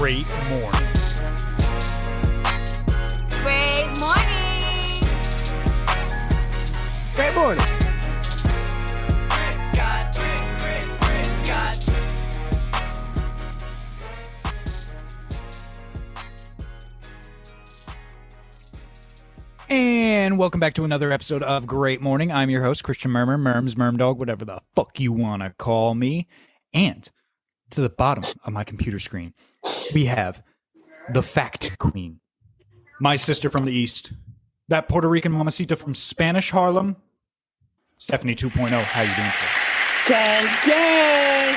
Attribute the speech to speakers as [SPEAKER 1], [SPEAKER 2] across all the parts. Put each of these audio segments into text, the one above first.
[SPEAKER 1] great morning.
[SPEAKER 2] Great morning.
[SPEAKER 3] Great morning.
[SPEAKER 1] And welcome back to another episode of Great Morning. I'm your host, Christian Murmur, Murms, Murmdog, whatever the fuck you want to call me. And to the bottom of my computer screen, we have the Fact Queen, my sister from the East, that Puerto Rican mamacita from Spanish Harlem, Stephanie 2.0. How you doing today?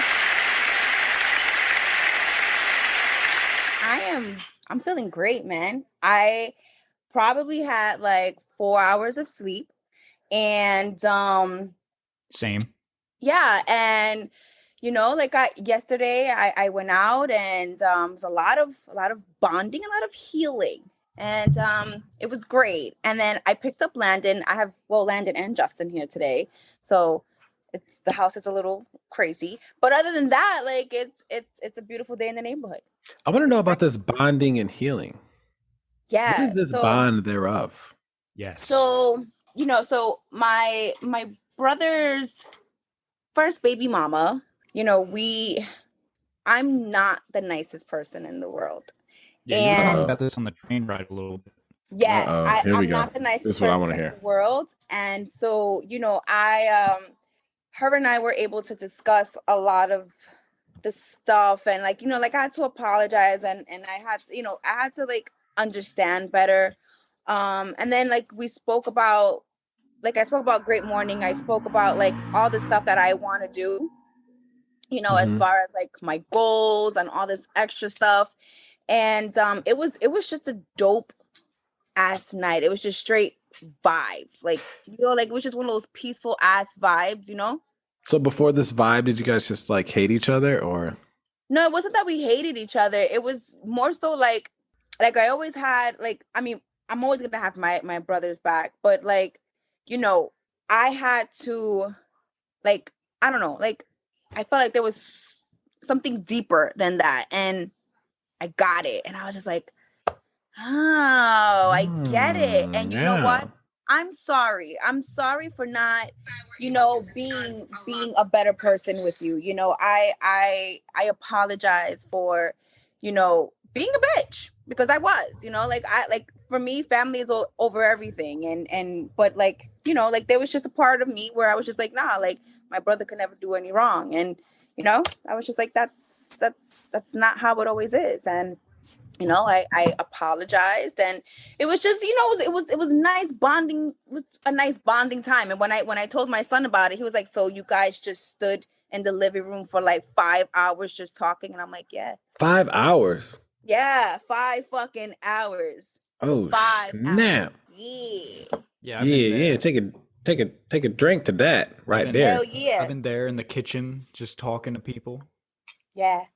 [SPEAKER 2] I'm feeling great, man. I probably had like 4 hours of sleep, and
[SPEAKER 1] Same.
[SPEAKER 2] yeah, and yesterday I went out, and it was a lot of bonding, a lot of healing, and it was great. And then I picked up Landon. I have Landon and Justin here today, so the house is a little crazy, but other than that, like it's a beautiful day in the neighborhood.
[SPEAKER 3] I want to know about this bonding and healing.
[SPEAKER 2] Yeah.
[SPEAKER 3] What is this bond thereof?
[SPEAKER 1] Yes.
[SPEAKER 2] So, my brother's first baby mama, I'm not the nicest person in the world.
[SPEAKER 1] Yeah, you were talking about this on the train ride a little bit.
[SPEAKER 2] Yeah, I'm not the nicest
[SPEAKER 3] this is what I want to
[SPEAKER 2] person
[SPEAKER 3] hear.
[SPEAKER 2] in the world. And so, her and I were able to discuss a lot of the stuff, and I had to apologize, and I had to understand better. And then we spoke about, I spoke about Great Morning. I spoke about all the stuff that I want to do, as far as my goals and all this extra stuff. And it was just a dope ass night. It was just straight vibes. It was just one of those peaceful ass vibes,
[SPEAKER 3] So before this vibe, did you guys just hate each other, or?
[SPEAKER 2] No, it wasn't that we hated each other. It was more so I always had, I'm always gonna have my brother's back, but I had to, I don't know, I felt like there was something deeper than that, and I got it, and I was just like, oh, I get it. And you know what? I'm sorry for not, being a better person with you. I apologize for, being a bitch, because I was, for me, family is over everything. But there was just a part of me where I was just nah, my brother could never do any wrong. And, I was just that's not how it always is. And, I apologized, and it was just, it was nice bonding. It was a nice bonding time. And when I told my son about it, he was like, so you guys just stood in the living room for 5 hours just talking? And I'm like, yeah.
[SPEAKER 3] 5 hours?
[SPEAKER 2] Yeah, 5 fucking hours.
[SPEAKER 3] Oh,
[SPEAKER 2] 5
[SPEAKER 3] snap.
[SPEAKER 2] hours.
[SPEAKER 1] Yeah.
[SPEAKER 3] Yeah. Take a drink to that there.
[SPEAKER 2] Hell yeah.
[SPEAKER 1] I've been there in the kitchen just talking to people.
[SPEAKER 2] Yeah.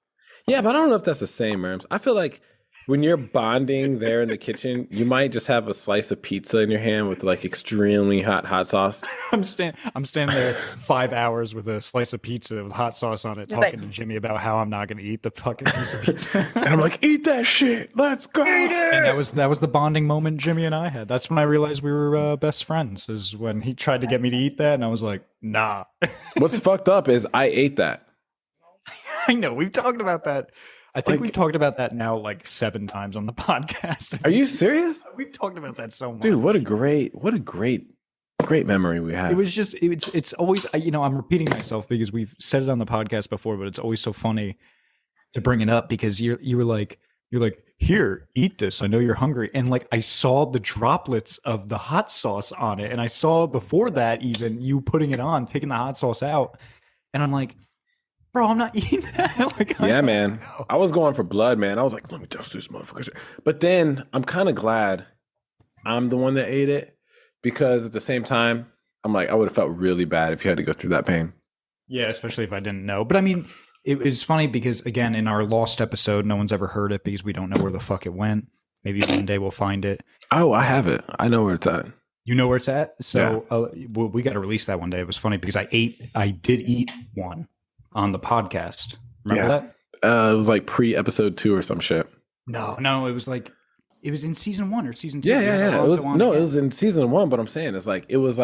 [SPEAKER 3] Yeah, but I don't know if that's the same, Murms. I feel like when you're bonding there in the kitchen, you might just have a slice of pizza in your hand with extremely hot sauce.
[SPEAKER 1] I'm standing there 5 hours with a slice of pizza with hot sauce on it,
[SPEAKER 2] Just
[SPEAKER 1] talking to Jimmy about how I'm not going to eat the fucking piece of pizza.
[SPEAKER 3] And I'm like, eat that shit. Let's go.
[SPEAKER 1] And that was the bonding moment Jimmy and I had. That's when I realized we were best friends, is when he tried to get me to eat that, and I was like, nah.
[SPEAKER 3] What's fucked up is I ate that.
[SPEAKER 1] I know, we've talked about that. I think we've talked about that now 7 times on the podcast.
[SPEAKER 3] Are you serious?
[SPEAKER 1] We've talked about that so much.
[SPEAKER 3] Dude, what a great memory we have.
[SPEAKER 1] It was just, it's always, I'm repeating myself because we've said it on the podcast before, but it's always so funny to bring it up because you were like, here, eat this. I know you're hungry. And I saw the droplets of the hot sauce on it. And I saw before that, even you putting it on, taking the hot sauce out. And I'm like, bro, I'm not eating that.
[SPEAKER 3] Yeah, man. I was going for blood, man. I was like, let me test this motherfucker. But then I'm kind of glad I'm the one that ate it, because at the same time, I'm like, I would have felt really bad if you had to go through that pain.
[SPEAKER 1] Yeah, especially if I didn't know. But I mean, it was funny because, again, in our lost episode, no one's ever heard it because we don't know where the fuck it went. Maybe one day we'll find it.
[SPEAKER 3] Oh, I have it. I know where it's at.
[SPEAKER 1] You know where it's at? So we got to release that one day. It was funny because I did eat one on the podcast. Remember that?
[SPEAKER 3] It was like pre-episode 2 or some shit.
[SPEAKER 1] No, it was like it was in season 1 or season 2.
[SPEAKER 3] Yeah. It was in season 1, but I'm saying it was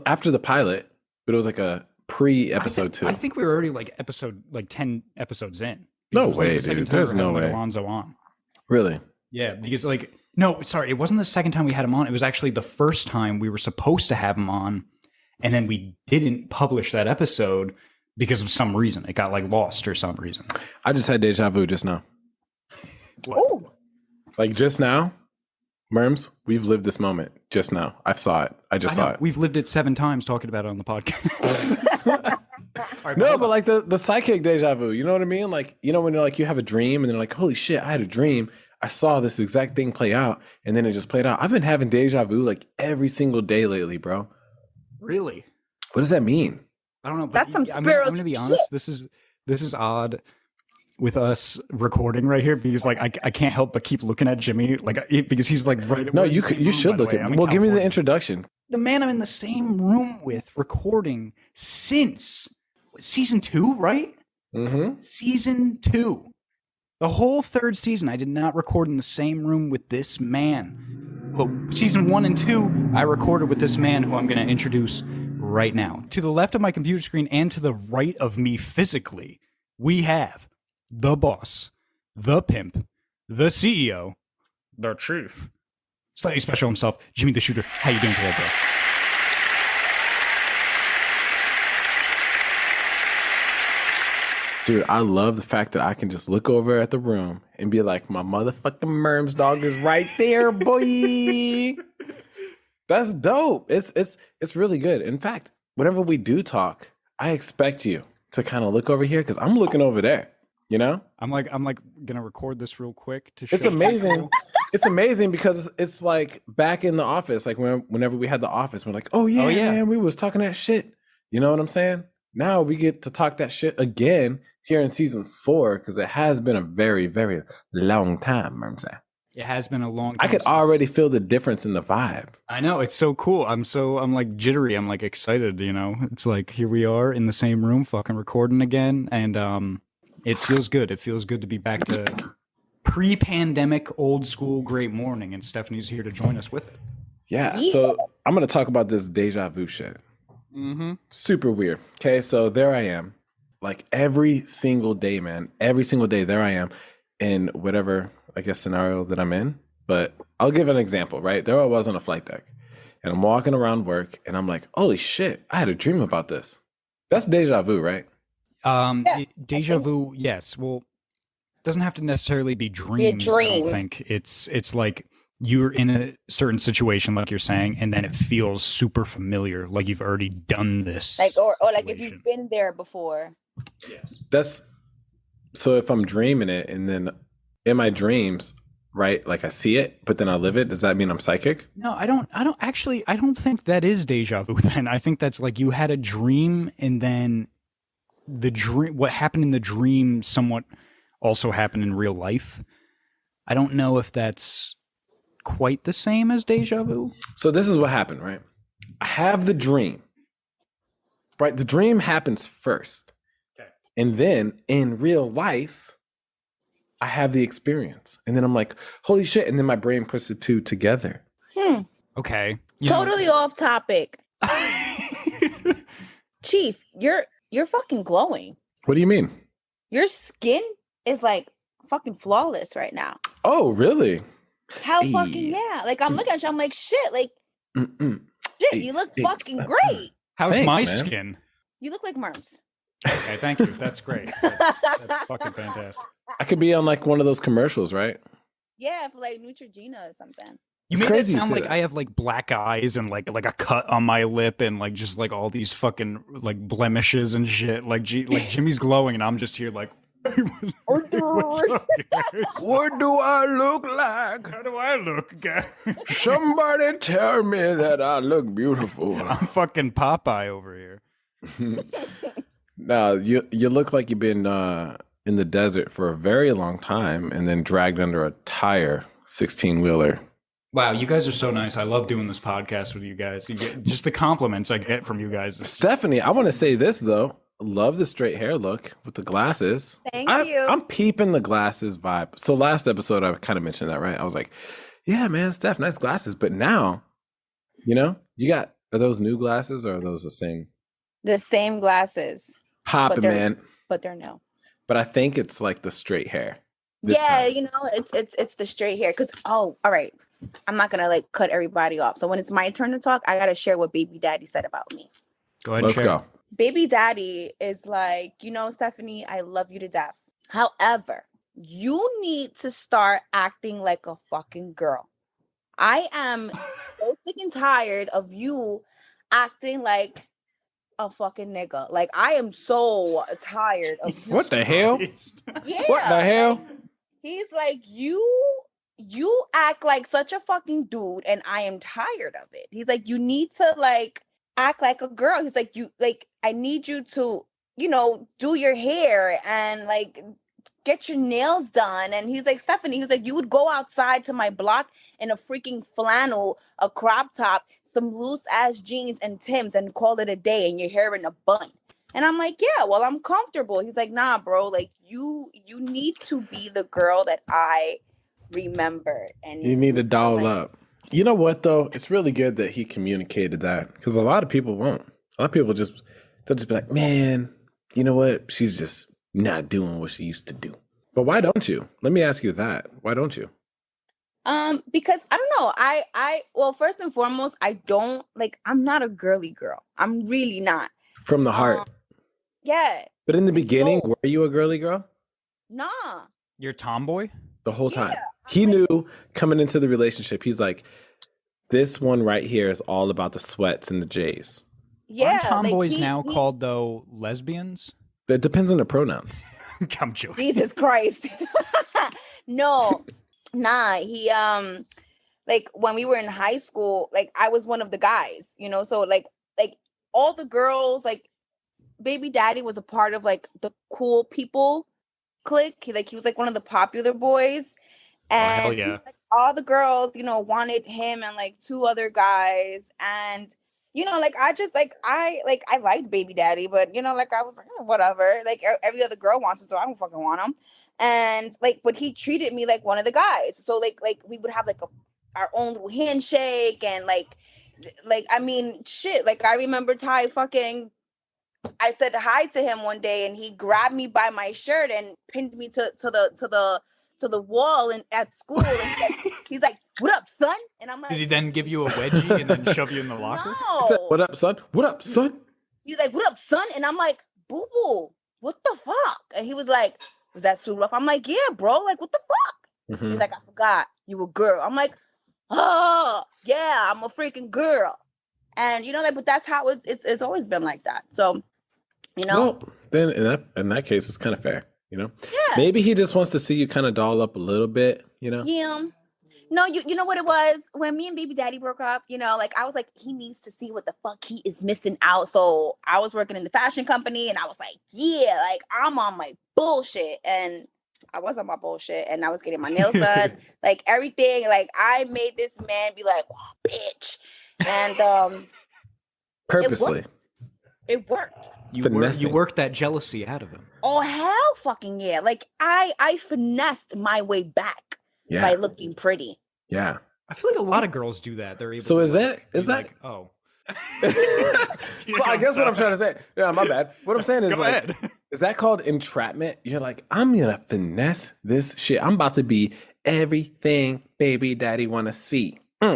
[SPEAKER 3] after the pilot, but it was like a pre-episode 2.
[SPEAKER 1] I think we were already like 10 episodes in.
[SPEAKER 3] No
[SPEAKER 1] It was, like,
[SPEAKER 3] way,
[SPEAKER 1] the second
[SPEAKER 3] dude.
[SPEAKER 1] time we
[SPEAKER 3] There's
[SPEAKER 1] were
[SPEAKER 3] no
[SPEAKER 1] having, like,
[SPEAKER 3] way.
[SPEAKER 1] Alonzo on.
[SPEAKER 3] Really?
[SPEAKER 1] Yeah, because like no, sorry, it wasn't the second time we had him on. It was actually the first time we were supposed to have him on, and then we didn't publish that episode because of some reason. It got like lost or some reason.
[SPEAKER 3] I just had deja vu just now.
[SPEAKER 2] Oh,
[SPEAKER 3] Like just now, Murms, we've lived this moment just now. I saw it. I saw it.
[SPEAKER 1] We've lived it 7 times talking about it on the podcast. All right,
[SPEAKER 3] No, but like the psychic deja vu, you know what I mean? Like, you know, when you're like, you have a dream and then like, holy shit, I had a dream. I saw this exact thing play out and then it just played out. I've been having deja vu like every single day lately, bro.
[SPEAKER 1] Really?
[SPEAKER 3] What does that mean?
[SPEAKER 1] I don't know. But
[SPEAKER 2] That's some
[SPEAKER 1] I'm
[SPEAKER 2] spiritual
[SPEAKER 1] gonna be honest. This is odd with us recording right here because like I can't help but keep looking at Jimmy because he's like right.
[SPEAKER 3] No,
[SPEAKER 1] we're in
[SPEAKER 3] you
[SPEAKER 1] the same
[SPEAKER 3] you
[SPEAKER 1] room,
[SPEAKER 3] should
[SPEAKER 1] by the
[SPEAKER 3] look
[SPEAKER 1] way.
[SPEAKER 3] at
[SPEAKER 1] I'm
[SPEAKER 3] me.
[SPEAKER 1] in
[SPEAKER 3] Well, give me the
[SPEAKER 1] California.
[SPEAKER 3] introduction.
[SPEAKER 1] The man I'm in the same room with recording since season 2, right?
[SPEAKER 3] Mm-hmm.
[SPEAKER 1] Season 2. The whole 3rd season, I did not record in the same room with this man. But season 1 and 2, I recorded with this man who I'm going to introduce right now. To the left of my computer screen and to the right of me physically, we have the boss, the pimp, the CEO, the chief, slightly special himself, Jimmy the Shooter. How you doing today, bro?
[SPEAKER 3] Dude, I love the fact that I can just look over at the room and be like, my motherfucking Murms dog is right there, boy. That's dope. It's really good. In fact, whenever we do talk, I expect you to kind of look over here because I'm looking over there. You know?
[SPEAKER 1] I'm like gonna record this real quick to show
[SPEAKER 3] It's amazing. It's amazing because it's like back in the office, like whenever we had the office, we're like, oh yeah, man, we was talking that shit. You know what I'm saying? Now we get to talk that shit again here in season 4 because it has been a very, very long time. I'm saying
[SPEAKER 1] It has been a long time.
[SPEAKER 3] I could already feel the difference in the vibe.
[SPEAKER 1] I know, it's so cool. I'm like jittery. I'm like excited, you know. It's like here we are in the same room fucking recording again and it feels good. It feels good to be back to pre-pandemic old school great morning and Stephanie's here to join us with it.
[SPEAKER 3] Yeah, so I'm going to talk about this deja vu shit.
[SPEAKER 1] Mm-hmm.
[SPEAKER 3] Super weird. Okay, so there I am. Like every single day, man. Every single day, there I am in whatever, I guess, scenario that I'm in. But I'll give an example, right? There I was on a flight deck. And I'm walking around work, and I'm like, holy shit, I had a dream about this. That's deja vu, right?
[SPEAKER 1] Deja vu, yes. Well, it doesn't have to necessarily be dreams. I don't think it's like you're in a certain situation, like you're saying, and then it feels super familiar, like you've already done this.
[SPEAKER 2] like or like if you've been there before.
[SPEAKER 1] Yes.
[SPEAKER 3] That's so if I'm dreaming it, and then in my dreams, right, like I see it, but then I live it. Does that mean I'm psychic?
[SPEAKER 1] No, I don't think that is deja vu. Then I think that's like you had a dream, and then what happened in the dream somewhat also happened in real life. I don't know if that's quite the same as deja vu.
[SPEAKER 3] So this is what happened, right? I have the dream, right? The dream happens first.
[SPEAKER 1] Okay.
[SPEAKER 3] And then in real life, I have the experience. And then I'm like, holy shit. And then my brain puts the two together.
[SPEAKER 1] Okay.
[SPEAKER 2] Totally off topic. Chief, you're fucking glowing.
[SPEAKER 3] What do you mean?
[SPEAKER 2] Your skin is like fucking flawless right now.
[SPEAKER 3] Oh, really?
[SPEAKER 2] How fucking yeah. Like I'm looking at you, I'm like, shit, like shit, you look fucking great.
[SPEAKER 1] How's
[SPEAKER 3] Thanks,
[SPEAKER 1] my
[SPEAKER 3] man.
[SPEAKER 1] skin?
[SPEAKER 2] You look like Murms.
[SPEAKER 1] Okay, thank you. That's great. That's fucking fantastic.
[SPEAKER 3] I could be on like one of those commercials, right?
[SPEAKER 2] Yeah, for like Neutrogena or something.
[SPEAKER 1] You
[SPEAKER 3] It's
[SPEAKER 1] made it
[SPEAKER 3] crazy you
[SPEAKER 1] sound
[SPEAKER 3] say
[SPEAKER 1] like
[SPEAKER 3] that.
[SPEAKER 1] I have like black eyes and like a cut on my lip and like just like all these fucking like blemishes and shit. Like Jimmy's glowing and I'm just here like what's up, guys?
[SPEAKER 3] What do I look like?
[SPEAKER 1] How do I look, guys?
[SPEAKER 3] Somebody tell me that I look beautiful.
[SPEAKER 1] I'm fucking Popeye over here.
[SPEAKER 3] No, you look like you've been in the desert for a very long time and then dragged under a tire 16-wheeler.
[SPEAKER 1] Wow, you guys are so nice. I love doing this podcast with you guys. You get just the compliments I get from you guys.
[SPEAKER 3] Stephanie, I want to say this though. love the straight hair look with the glasses.
[SPEAKER 2] Thank you.
[SPEAKER 3] I'm peeping the glasses vibe. So last episode, I kind of mentioned that, right? I was like, yeah, man, Steph, nice glasses. But now, you got, are those new glasses or are those the same?
[SPEAKER 2] The same glasses.
[SPEAKER 3] Popping, man.
[SPEAKER 2] But they're no.
[SPEAKER 3] But I think it's like the straight hair.
[SPEAKER 2] Yeah, time. It's the straight hair. Because, all right. I'm not gonna like cut everybody off. So when it's my turn to talk, I gotta share what baby daddy said about me.
[SPEAKER 1] Go ahead.
[SPEAKER 3] Let's go.
[SPEAKER 2] Baby daddy is like, Stephanie, I love you to death. However, you need to start acting like a fucking girl. I am so sick and tired of you acting like a fucking nigga. Like, I am so tired of you.
[SPEAKER 3] What the hell?
[SPEAKER 2] Yeah.
[SPEAKER 3] What the hell?
[SPEAKER 2] He's like, you act like such a fucking dude, and I am tired of it. He's like, you need to like act like a girl. He's like, I need you to, do your hair and like get your nails done. And he's like, Stephanie, he's like, you would go outside to my block in a freaking flannel, a crop top, some loose ass jeans and Timbs and call it a day, and your hair in a bun. And I'm like, yeah, well, I'm comfortable. He's like, nah, bro, like you need to be the girl that I remember. And
[SPEAKER 3] you need to doll up. You know what though? It's really good that he communicated that, because a lot of people won't. A lot of people they'll just be like, man, you know what? She's just not doing what she used to do. But why don't you? Let me ask you that. Why don't you?
[SPEAKER 2] Because I don't know. Well, first and foremost, I'm not a girly girl. I'm really not.
[SPEAKER 3] From the heart.
[SPEAKER 2] Yeah.
[SPEAKER 3] But in the beginning, were you a girly girl?
[SPEAKER 2] Nah.
[SPEAKER 1] You're a tomboy?
[SPEAKER 3] The whole time. He knew coming into the relationship, he's like, this one right here is all about the sweats and the J's.
[SPEAKER 2] Yeah.
[SPEAKER 1] Aren't tomboys now called, though, lesbians?
[SPEAKER 3] That depends on the pronouns.
[SPEAKER 1] I'm joking.
[SPEAKER 2] Jesus Christ. No. Nah. He, like, when we were in high school, like, I was one of the guys, so, like, all the girls, like, baby daddy was a part of, like, the cool people clique. He was, like, one of the popular boys. And
[SPEAKER 1] hell yeah.
[SPEAKER 2] Like, all the girls, wanted him and like two other guys. And, like I just like I liked baby daddy, but like I was like, oh, whatever. Like every other girl wants him, so I don't fucking want him. And like, but he treated me like one of the guys. So like we would have like our own little handshake and like I mean shit. Like I remember Ty I said hi to him one day and he grabbed me by my shirt and pinned me to the wall and at school, and he's like, "What up, son?" And I'm like,
[SPEAKER 1] did he then give you a wedgie and then shove you in the locker?
[SPEAKER 2] No.
[SPEAKER 3] He said, what up, son? What up, son?
[SPEAKER 2] He's like, "What up, son?" And I'm like, "Boo boo, what the fuck?" And he was like, "Was that too rough?" I'm like, "Yeah, bro. Like, what the fuck?"
[SPEAKER 3] Mm-hmm.
[SPEAKER 2] He's like, "I forgot you a girl." I'm like, "Oh, yeah, I'm a freaking girl." And like, but that's how it's always been like that. So,
[SPEAKER 3] Well, then in that case, it's kind of fair.
[SPEAKER 2] Yeah.
[SPEAKER 3] Maybe he just wants to see you kind of doll up a little bit,
[SPEAKER 2] Yeah. No, you know what it was? When me and baby daddy broke up, like I was like, he needs to see what the fuck he is missing out. So I was working in the fashion company and I was like, yeah, like I'm on my bullshit. And I was on my bullshit and I was getting my nails done, like everything. Like I made this man be like, oh, bitch. And
[SPEAKER 3] purposely.
[SPEAKER 2] It worked.
[SPEAKER 1] You worked that jealousy out of him.
[SPEAKER 2] Oh, hell fucking yeah. Like I finessed my way back by looking pretty.
[SPEAKER 3] Yeah.
[SPEAKER 1] I feel like a lot of girls do that. They're able
[SPEAKER 3] so
[SPEAKER 1] to
[SPEAKER 3] is that
[SPEAKER 1] like, oh.
[SPEAKER 3] So I guess what I'm trying to say. Yeah, my bad. What I'm saying is
[SPEAKER 1] Go ahead.
[SPEAKER 3] Is that called entrapment? You're like, I'm gonna finesse this shit. I'm about to be everything baby daddy wanna see.
[SPEAKER 1] I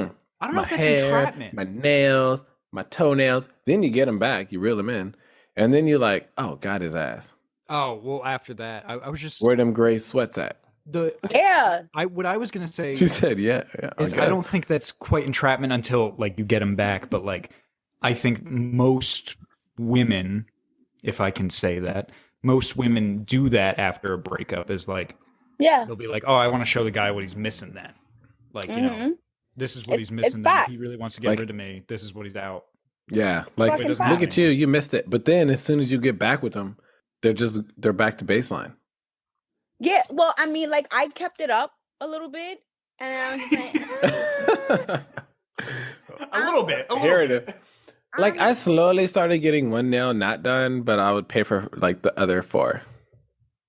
[SPEAKER 1] don't know if that's entrapment.
[SPEAKER 3] My nails, my toenails. Then you get them back, you reel them in. And then you're like, oh, got his ass.
[SPEAKER 1] Oh, well, after that, I was just...
[SPEAKER 3] Where them gray sweats at?
[SPEAKER 1] What I was going to say...
[SPEAKER 3] She said, yeah.
[SPEAKER 1] I don't think that's quite entrapment until, like, you get them back. But, like, I think most women, if I can say that, most women do that after a breakup is, like...
[SPEAKER 2] Yeah.
[SPEAKER 1] They'll be like, oh, I want to show the guy what he's missing then. Like, this is what he's missing. If he really wants to get rid of me, this is what he's out.
[SPEAKER 3] Yeah, like look at you missed it. But then as soon as you get back with them, they're back to baseline.
[SPEAKER 2] Yeah, well, I mean, like I kept it up a little bit, and I was just like,
[SPEAKER 1] a little bit.
[SPEAKER 3] Here it is. Like I slowly started getting one nail not done, but I would pay for like the other 4.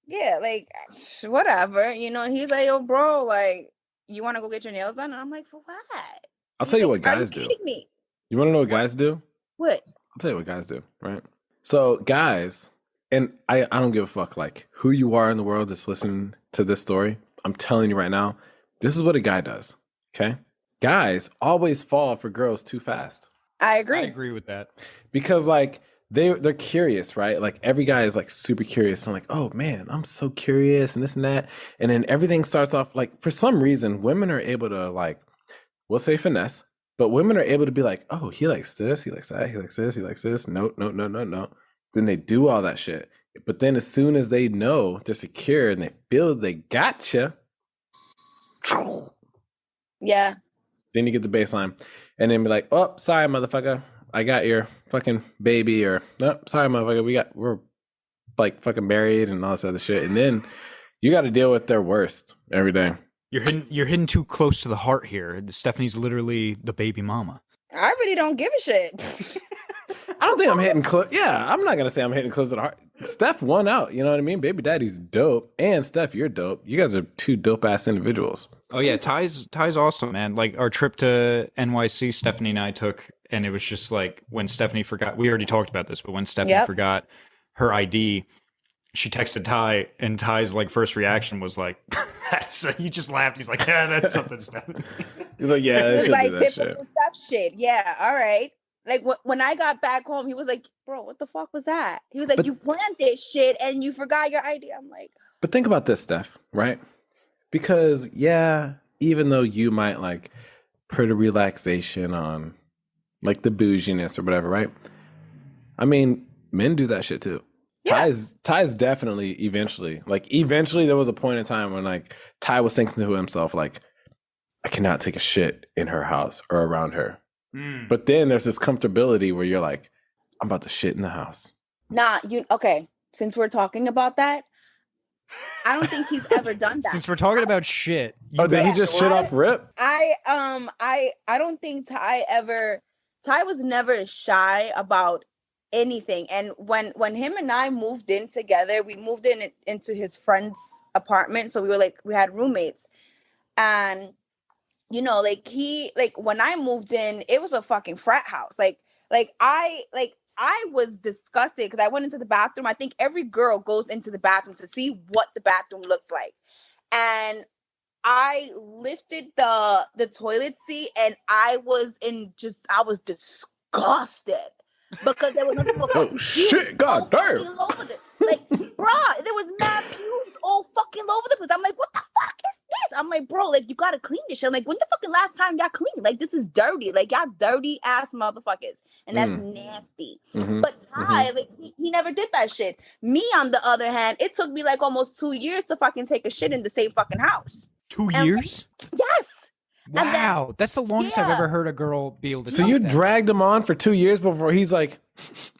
[SPEAKER 2] Yeah, like whatever, you know. And he's like, "Yo, bro, like, you want to go get your nails done?" And I'm like, "For what?"
[SPEAKER 3] I'll
[SPEAKER 2] He's
[SPEAKER 3] tell you
[SPEAKER 2] like,
[SPEAKER 3] what
[SPEAKER 2] "Are you
[SPEAKER 3] guys do.
[SPEAKER 2] kidding me?"
[SPEAKER 3] You want to know what guys do?
[SPEAKER 2] What?
[SPEAKER 3] I'll tell you what guys do, right? So guys, and I don't give a fuck like who you are in the world that's listening to this story. I'm telling you right now, this is what a guy does. Okay? Guys always fall for girls too fast.
[SPEAKER 2] I agree.
[SPEAKER 1] I agree with that.
[SPEAKER 3] Because like they're curious, right? Like every guy is like super curious. And I'm like, oh man, I'm so curious and this and that. And then everything starts off like for some reason, women are able to like, we'll say finesse, but women are able to be like, oh, he likes this, he likes that, he likes this, he likes this. No. Then they do all that shit. But then as soon as they know they're secure and they feel they gotcha,
[SPEAKER 2] Yeah.
[SPEAKER 3] then you get the baseline. And then be like, oh, sorry, motherfucker. I got your fucking baby, or no, sorry, motherfucker. We're like fucking married and all this other shit. And then you got to deal with their worst every day.
[SPEAKER 1] You're hitting too close to the heart here. Stephanie's literally the baby mama.
[SPEAKER 2] I really don't give a shit.
[SPEAKER 3] I don't think I'm hitting close. Yeah, I'm not gonna say I'm hitting close to the heart. Steph won out. You know what I mean? Baby daddy's dope, and Steph, you're dope. You guys are 2 dope ass individuals.
[SPEAKER 1] Oh yeah, Ty's awesome, man. Like our trip to NYC, Stephanie and I took, and it was just like when Stephanie forgot. We already talked about this, but when Stephanie forgot her ID, she texted Ty, and Ty's like first reaction was like, "That's." He just laughed. He's like, "Yeah, that's something, Stephanie."
[SPEAKER 3] He's like, "Yeah,
[SPEAKER 2] it's like
[SPEAKER 3] that
[SPEAKER 2] typical stuff shit." Yeah, all right. Like when I got back home, he was like, "Bro, what the fuck was that?" He was like, "You planned this shit and you forgot your ID." I'm like,
[SPEAKER 3] but think about this, Steph, right? Because yeah, even though you might like put a relaxation on like the bouginess or whatever, right? I mean, men do that shit too. Yeah. Ty's definitely eventually there was a point in time when like Ty was thinking to himself like, I cannot take a shit in her house or around her. But then there's this comfortability where you're like, I'm about to shit in the house.
[SPEAKER 2] Nah, okay. Since we're talking about that, I don't think he's ever done that.
[SPEAKER 1] Since we're talking about shit,
[SPEAKER 3] did he just shit off rip?
[SPEAKER 2] I don't think Ty was never shy about anything. And when him and I moved in together, we moved into his friend's apartment. So we had roommates, and you know, when I moved in, it was a fucking frat house. I was disgusted because I went into the bathroom. I think every girl goes into the bathroom to see what the bathroom looks like. And I lifted the toilet seat and I was disgusted because there was nothing but
[SPEAKER 3] oh shit, god damn.
[SPEAKER 2] Like, bruh, there was mad pubes all fucking over the place. I'm like, what the fuck is this? I'm like, bro, like, you gotta clean this shit. I'm like, when the fucking last time y'all cleaned? Like, this is dirty. Like, y'all dirty ass motherfuckers. And that's nasty.
[SPEAKER 3] Mm-hmm.
[SPEAKER 2] But Ty, like, he never did that shit. Me, on the other hand, it took me like almost 2 years to fucking take a shit in the same fucking house.
[SPEAKER 1] 2 years?
[SPEAKER 2] Yes.
[SPEAKER 1] Wow, that's the longest I've ever heard a girl be able to.
[SPEAKER 3] So you dragged him on for 2 years before he's like,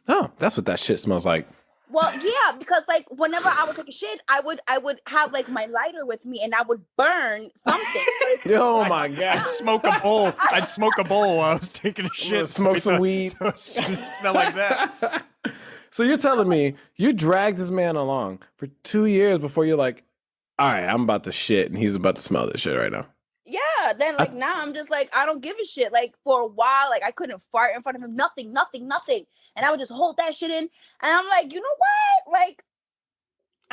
[SPEAKER 3] oh, that's what that shit smells like.
[SPEAKER 2] Well, yeah, because like whenever I would take a shit, I would have like my lighter with me and I would burn something.
[SPEAKER 3] Oh my god!
[SPEAKER 1] I'd smoke a bowl. I'd smoke a bowl while I was taking a shit.
[SPEAKER 3] Smoke some weed.
[SPEAKER 1] So it smell like that.
[SPEAKER 3] So you're telling me you dragged this man along for 2 years before you're like, all right, I'm about to shit, and he's about to smell this shit right now.
[SPEAKER 2] Yeah, then like now I'm just like, I don't give a shit. Like for a while, like I couldn't fart in front of him, nothing. And I would just hold that shit in. And I'm like, you know what? Like,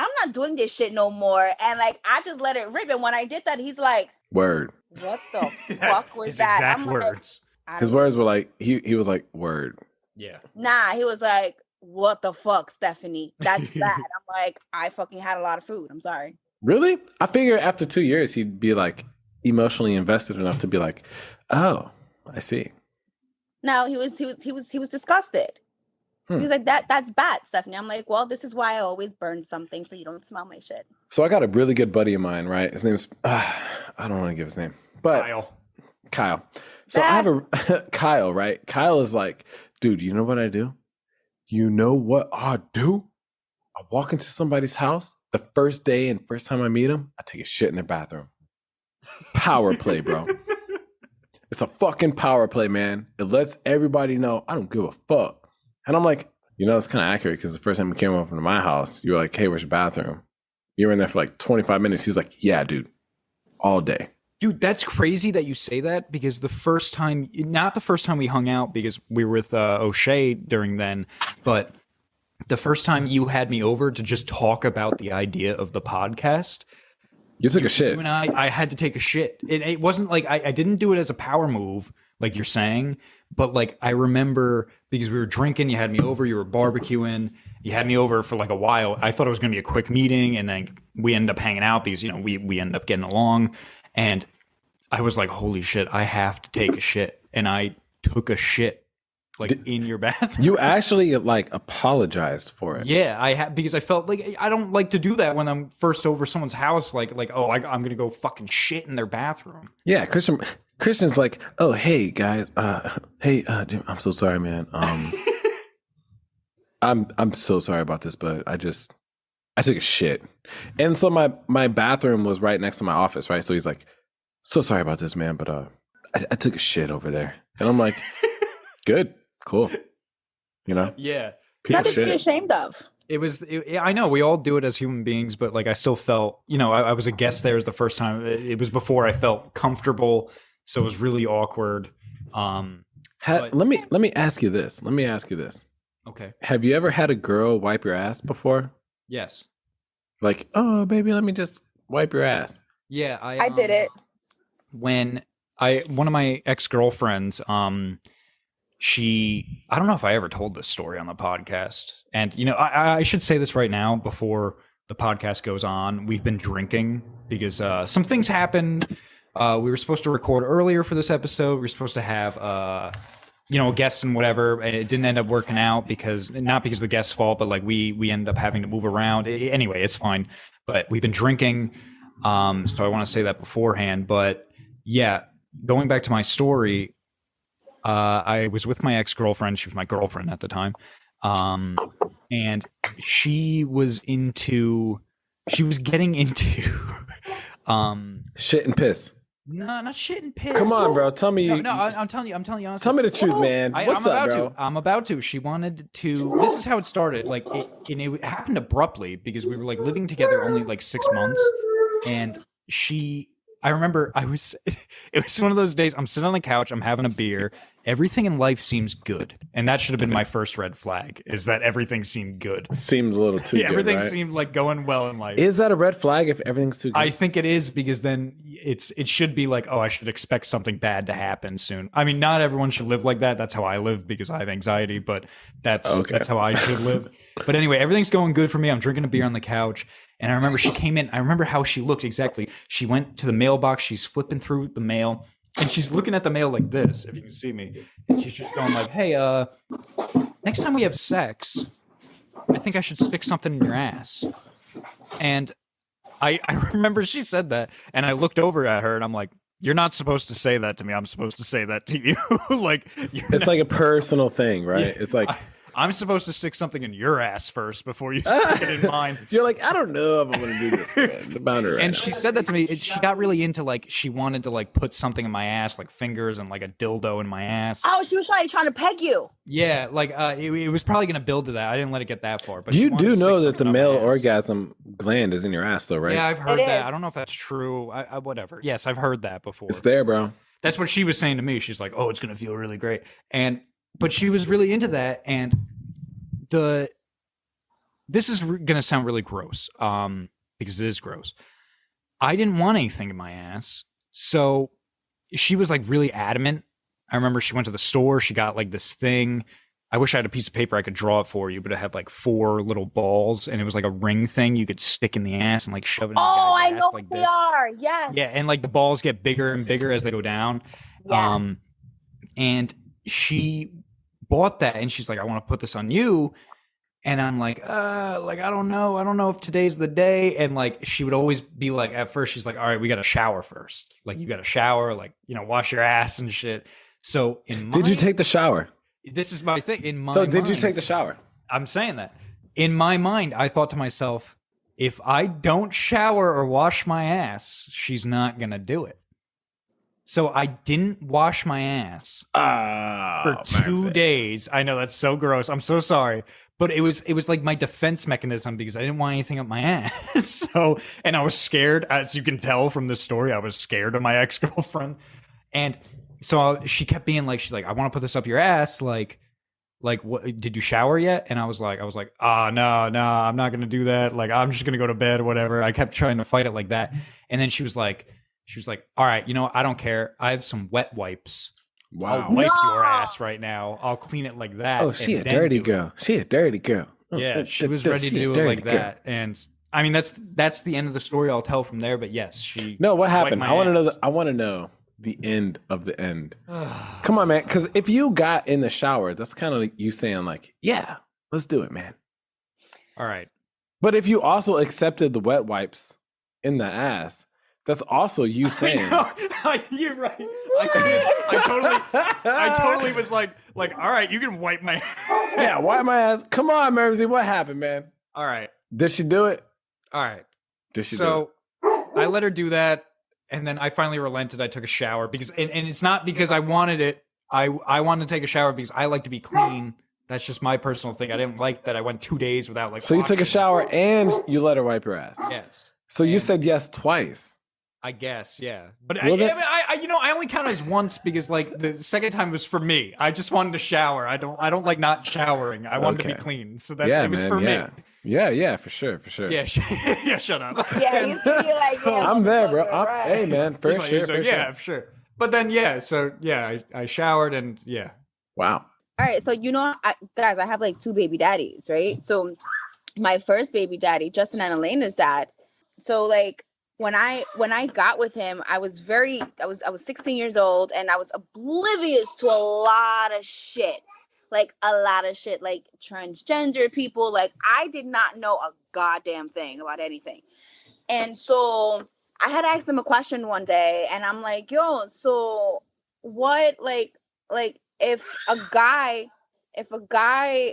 [SPEAKER 2] I'm not doing this shit no more. And like, I just let it rip. And when I did that, he's like,
[SPEAKER 3] word.
[SPEAKER 2] What the fuck was that?
[SPEAKER 1] Exact words.
[SPEAKER 2] Like,
[SPEAKER 3] his words were like, he was like, word.
[SPEAKER 1] Yeah.
[SPEAKER 2] Nah, he was like, what the fuck, Stephanie? That's bad. I'm like, I fucking had a lot of food. I'm sorry.
[SPEAKER 3] Really? I figure after 2 years, he'd be like emotionally invested enough to be like, oh, I see.
[SPEAKER 2] No, he was disgusted. He was like, that's bad, Stephanie. I'm like, well, this is why I always burn something so you don't smell my shit.
[SPEAKER 3] So I got a really good buddy of mine, right? His name's, I don't want to give his name, but Kyle. So I have a, Kyle, right? Kyle is like, dude, you know what I do? You know what I do? I walk into somebody's house the first day and first time I meet them, I take a shit in their bathroom. Power play, bro. It's a fucking power play, man. It lets everybody know I don't give a fuck. And I'm like, that's kind of accurate because the first time we came over to my house, you were like, hey, where's your bathroom? You were in there for like 25 minutes. He's like, yeah, dude, all day.
[SPEAKER 1] Dude, that's crazy that you say that because not the first time we hung out because we were with O'Shea during then, but the first time you had me over to just talk about the idea of the podcast.
[SPEAKER 3] You took a shit.
[SPEAKER 1] You and I had to take a shit. It wasn't like I didn't do it as a power move, like you're saying, but like I remember because we were drinking, you had me over, you were barbecuing, you had me over for like a while. I thought it was going to be a quick meeting, and then we ended up hanging out because we ended up getting along. And I was like, holy shit, I have to take a shit. And I took a shit in your bathroom.
[SPEAKER 3] You actually like apologized for it.
[SPEAKER 1] Yeah, I had because I felt like I don't like to do that when I'm first over someone's house. I'm going to go fucking shit in their bathroom.
[SPEAKER 3] Yeah, Christian's like, oh, hey guys. Jim, I'm so sorry, man. I'm so sorry about this, but I took a shit. And so my bathroom was right next to my office, right? So he's like, so sorry about this, man, but I took a shit over there. And I'm like, good, cool.
[SPEAKER 1] Yeah.
[SPEAKER 2] Nothing to be ashamed of.
[SPEAKER 1] I know we all do it as human beings, but like I still felt, I was a guest there the first time. It was before I felt comfortable, so it was really awkward.
[SPEAKER 3] Let me ask you this.
[SPEAKER 1] Okay.
[SPEAKER 3] Have you ever had a girl wipe your ass before?
[SPEAKER 1] Yes.
[SPEAKER 3] Like, oh, baby, let me just wipe your ass.
[SPEAKER 1] Yeah,
[SPEAKER 2] I did it.
[SPEAKER 1] When one of my ex-girlfriends, I don't know if I ever told this story on the podcast. And, I should say this right now before the podcast goes on. We've been drinking because some things happened. We were supposed to record earlier for this episode. We were supposed to have, a guest and whatever. And it didn't end up working out not because of the guest's fault, but like we ended up having to move around. Anyway, it's fine. But we've been drinking. So I want to say that beforehand. But yeah, going back to my story, I was with my ex-girlfriend. She was my girlfriend at the time. And she was getting into
[SPEAKER 3] shit and piss.
[SPEAKER 1] No, not shit and piss.
[SPEAKER 3] Come on, bro. Tell me.
[SPEAKER 1] No, I'm telling you honestly.
[SPEAKER 3] Tell me the truth, man. What's up, bro?
[SPEAKER 1] I'm about to. She wanted to. This is how it started. Like, it happened abruptly because we were like living together only like 6 months, and I remember it was one of those days. I'm sitting on the couch. I'm having a beer. Everything in life seems good. And that should have been my first red flag, is that everything seemed good.
[SPEAKER 3] Seemed a little too good,
[SPEAKER 1] everything
[SPEAKER 3] right?
[SPEAKER 1] seemed like going well in life.
[SPEAKER 3] Is that a red flag if everything's too good?
[SPEAKER 1] I think it is, because then it should be like, oh, I should expect something bad to happen soon. I mean, not everyone should live like that. That's how I live because I have anxiety, but that's how I should live. But anyway, everything's going good for me. I'm drinking a beer on the couch. And I remember she came in. I remember how she looked exactly. She went to the mailbox. She's flipping through the mail. And she's looking at the mail like this, if you can see me. And she's just going like, hey, next time we have sex, I think I should stick something in your ass. And I remember she said that. And I looked over at her and I'm like, you're not supposed to say that to me. I'm supposed to say that to you. Like,
[SPEAKER 3] it's like a personal thing, right?
[SPEAKER 1] Yeah,
[SPEAKER 3] it's like...
[SPEAKER 1] I'm supposed to stick something in your ass first before you stick it in mine.
[SPEAKER 3] You're like, I don't know if I'm going to do this. Man. The boundary.
[SPEAKER 1] And she said that to me. She got really into, like, she wanted to like put something in my ass, like fingers and like a dildo in my ass.
[SPEAKER 2] Oh, she was trying to peg you.
[SPEAKER 1] Yeah, like it was probably going to build to that. I didn't let it get that far. But
[SPEAKER 3] you do know that the male orgasm gland is in your ass, though, right?
[SPEAKER 1] Yeah, I've heard that. I don't know if that's true. Whatever. Yes, I've heard that before.
[SPEAKER 3] It's there, bro.
[SPEAKER 1] That's what she was saying to me. She's like, oh, it's going to feel really great. But she was really into that. And this is gonna sound really gross, because it is gross. I didn't want anything in my ass, so she was like really adamant. I remember she went to the store. She got like this thing. I wish I had a piece of paper I could draw it for you, but it had like 4 little balls, and it was like a ring thing you could stick in the ass and like shove it in the guy's
[SPEAKER 2] I
[SPEAKER 1] ass
[SPEAKER 2] know
[SPEAKER 1] like
[SPEAKER 2] what
[SPEAKER 1] this.
[SPEAKER 2] they are. Yes.
[SPEAKER 1] Yeah, and like the balls get bigger and bigger as they go down.
[SPEAKER 2] Yeah.
[SPEAKER 1] And she bought that, and she's like, I want to put this on you. And I'm like, I don't know if today's the day. And like, she would always be like, at first she's like, all right, we got to shower first. Like, you got to shower, like, wash your ass and shit. So
[SPEAKER 3] did you take the shower?
[SPEAKER 1] This is my thing.
[SPEAKER 3] Did you take the shower?
[SPEAKER 1] I'm saying that. In my mind, I thought to myself, if I don't shower or wash my ass, she's not going to do it. So I didn't wash my ass for 2 days. I know that's so gross. I'm so sorry. But it was like my defense mechanism because I didn't want anything up my ass. So, and I was scared, as you can tell from the story, I was scared of my ex-girlfriend. And so she kept being like, she's like, I want to put this up your ass. Like, what, did you shower yet? And I was like, no, I'm not going to do that. Like, I'm just going to go to bed or whatever. I kept trying to fight it like that. And then she was like, all right, I don't care. I have some wet wipes.
[SPEAKER 3] Wow.
[SPEAKER 1] I'll wipe your ass right now. I'll clean it like that.
[SPEAKER 3] Oh, she a dirty girl. She a dirty girl.
[SPEAKER 1] Yeah, she was ready to do it like that. And I mean, that's the end of the story. I'll tell from there. But yes, she.
[SPEAKER 3] No, what happened? I want to know. I want to know the end of the end. Come on, man. Because if you got in the shower, that's kind of like you saying like, yeah, let's do it, man.
[SPEAKER 1] All right.
[SPEAKER 3] But if you also accepted the wet wipes in the ass, that's also you saying.
[SPEAKER 1] You're right. I totally was like, all right, you can wipe my.
[SPEAKER 3] Yeah, wipe my ass. Come on, Murmsy, what happened, man?
[SPEAKER 1] All right.
[SPEAKER 3] Did she do it?
[SPEAKER 1] All right.
[SPEAKER 3] Did she?
[SPEAKER 1] So I let her do that, and then I finally relented. I took a shower because, and it's not because I wanted it. I wanted to take a shower because I like to be clean. That's just my personal thing. I didn't like that I went 2 days without like.
[SPEAKER 3] So you took a shower and you let her wipe your ass.
[SPEAKER 1] Yes.
[SPEAKER 3] So you said yes twice.
[SPEAKER 1] I guess, yeah. But
[SPEAKER 3] Well,
[SPEAKER 1] I only count as once because like the second time was for me. I just wanted to shower. I don't like not showering. I wanted to be clean. So it was for me.
[SPEAKER 3] Yeah, for sure.
[SPEAKER 1] Yeah, yeah, shut up.
[SPEAKER 2] Yeah, he's like,
[SPEAKER 3] so I'm there, bro. Hey, man, for sure.
[SPEAKER 1] Yeah, for sure. But then, I showered and yeah.
[SPEAKER 3] Wow.
[SPEAKER 2] All right, so guys, I have like 2 baby daddies, right? So my first baby daddy, Justin and Elena's dad. So like when I got with him, I was 16 years old and I was oblivious to a lot of shit. Like transgender people. Like I did not know a goddamn thing about anything. And so I had asked him a question one day and I'm like, yo, so what, like if a guy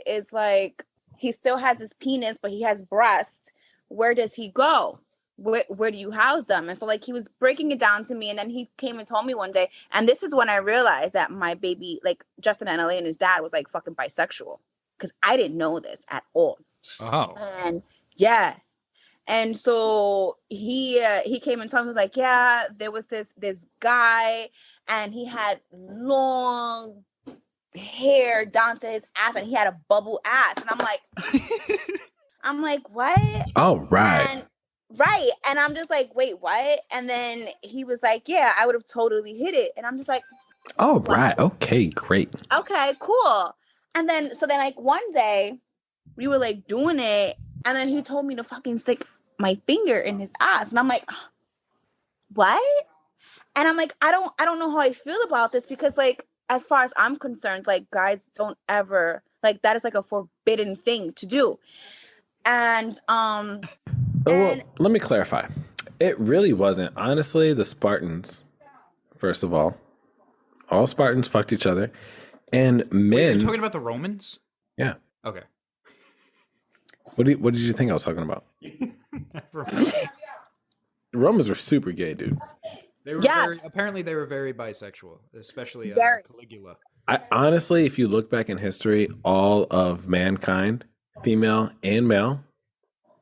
[SPEAKER 2] is like, he still has his penis, but he has breasts, where does he go? Where do you house them? And so like he was breaking it down to me, and then he came and told me one day, and this is when I realized that my baby, like Justin and Elena's dad, was like fucking bisexual, because I didn't know this at all.
[SPEAKER 1] Oh.
[SPEAKER 2] And yeah. And so he came and told me, he was like, yeah, there was this guy and he had long hair down to his ass and he had a bubble ass. And I'm like, what?
[SPEAKER 3] Oh, right.
[SPEAKER 2] Right. And I'm just like, wait, what? And then he was like, yeah, I would have totally hit it. And I'm just like,
[SPEAKER 3] oh, what? Right. Okay, great.
[SPEAKER 2] Okay, cool. And then, like one day we were like doing it. And then he told me to fucking stick my finger in his ass. And I'm like, what? And I'm like, I don't know how I feel about this, because like, as far as I'm concerned, like guys don't ever, like that is like a forbidden thing to do. And
[SPEAKER 3] well, let me clarify. It really wasn't. Honestly, the Spartans, first of all Spartans fucked each other. And men.
[SPEAKER 1] Wait, you're talking about the Romans?
[SPEAKER 3] Yeah.
[SPEAKER 1] Okay.
[SPEAKER 3] What did you think I was talking about? The Romans were super gay, dude.
[SPEAKER 1] They were apparently they were very bisexual, especially Caligula.
[SPEAKER 3] Honestly, if you look back in history, all of mankind, female and male,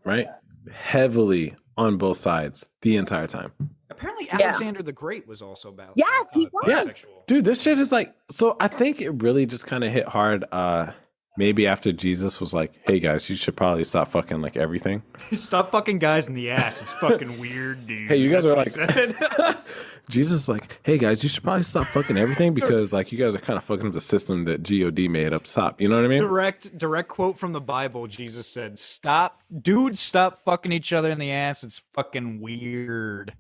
[SPEAKER 3] right? Heavily on both sides the entire time.
[SPEAKER 1] Apparently Alexander the Great was also about
[SPEAKER 2] he was.
[SPEAKER 1] bisexual.
[SPEAKER 3] Yeah. Dude, this shit is like, so I think it really just kind of hit hard maybe after Jesus was like, hey guys, you should probably stop fucking like everything.
[SPEAKER 1] Stop fucking guys in the ass. It's fucking weird, dude.
[SPEAKER 3] Hey, you guys are like Jesus is like, hey guys, you should probably stop fucking everything, because like you guys are kind of fucking up the system that God made up top. You know what I mean?
[SPEAKER 1] Direct quote from the Bible. Jesus said, stop fucking each other in the ass. It's fucking weird.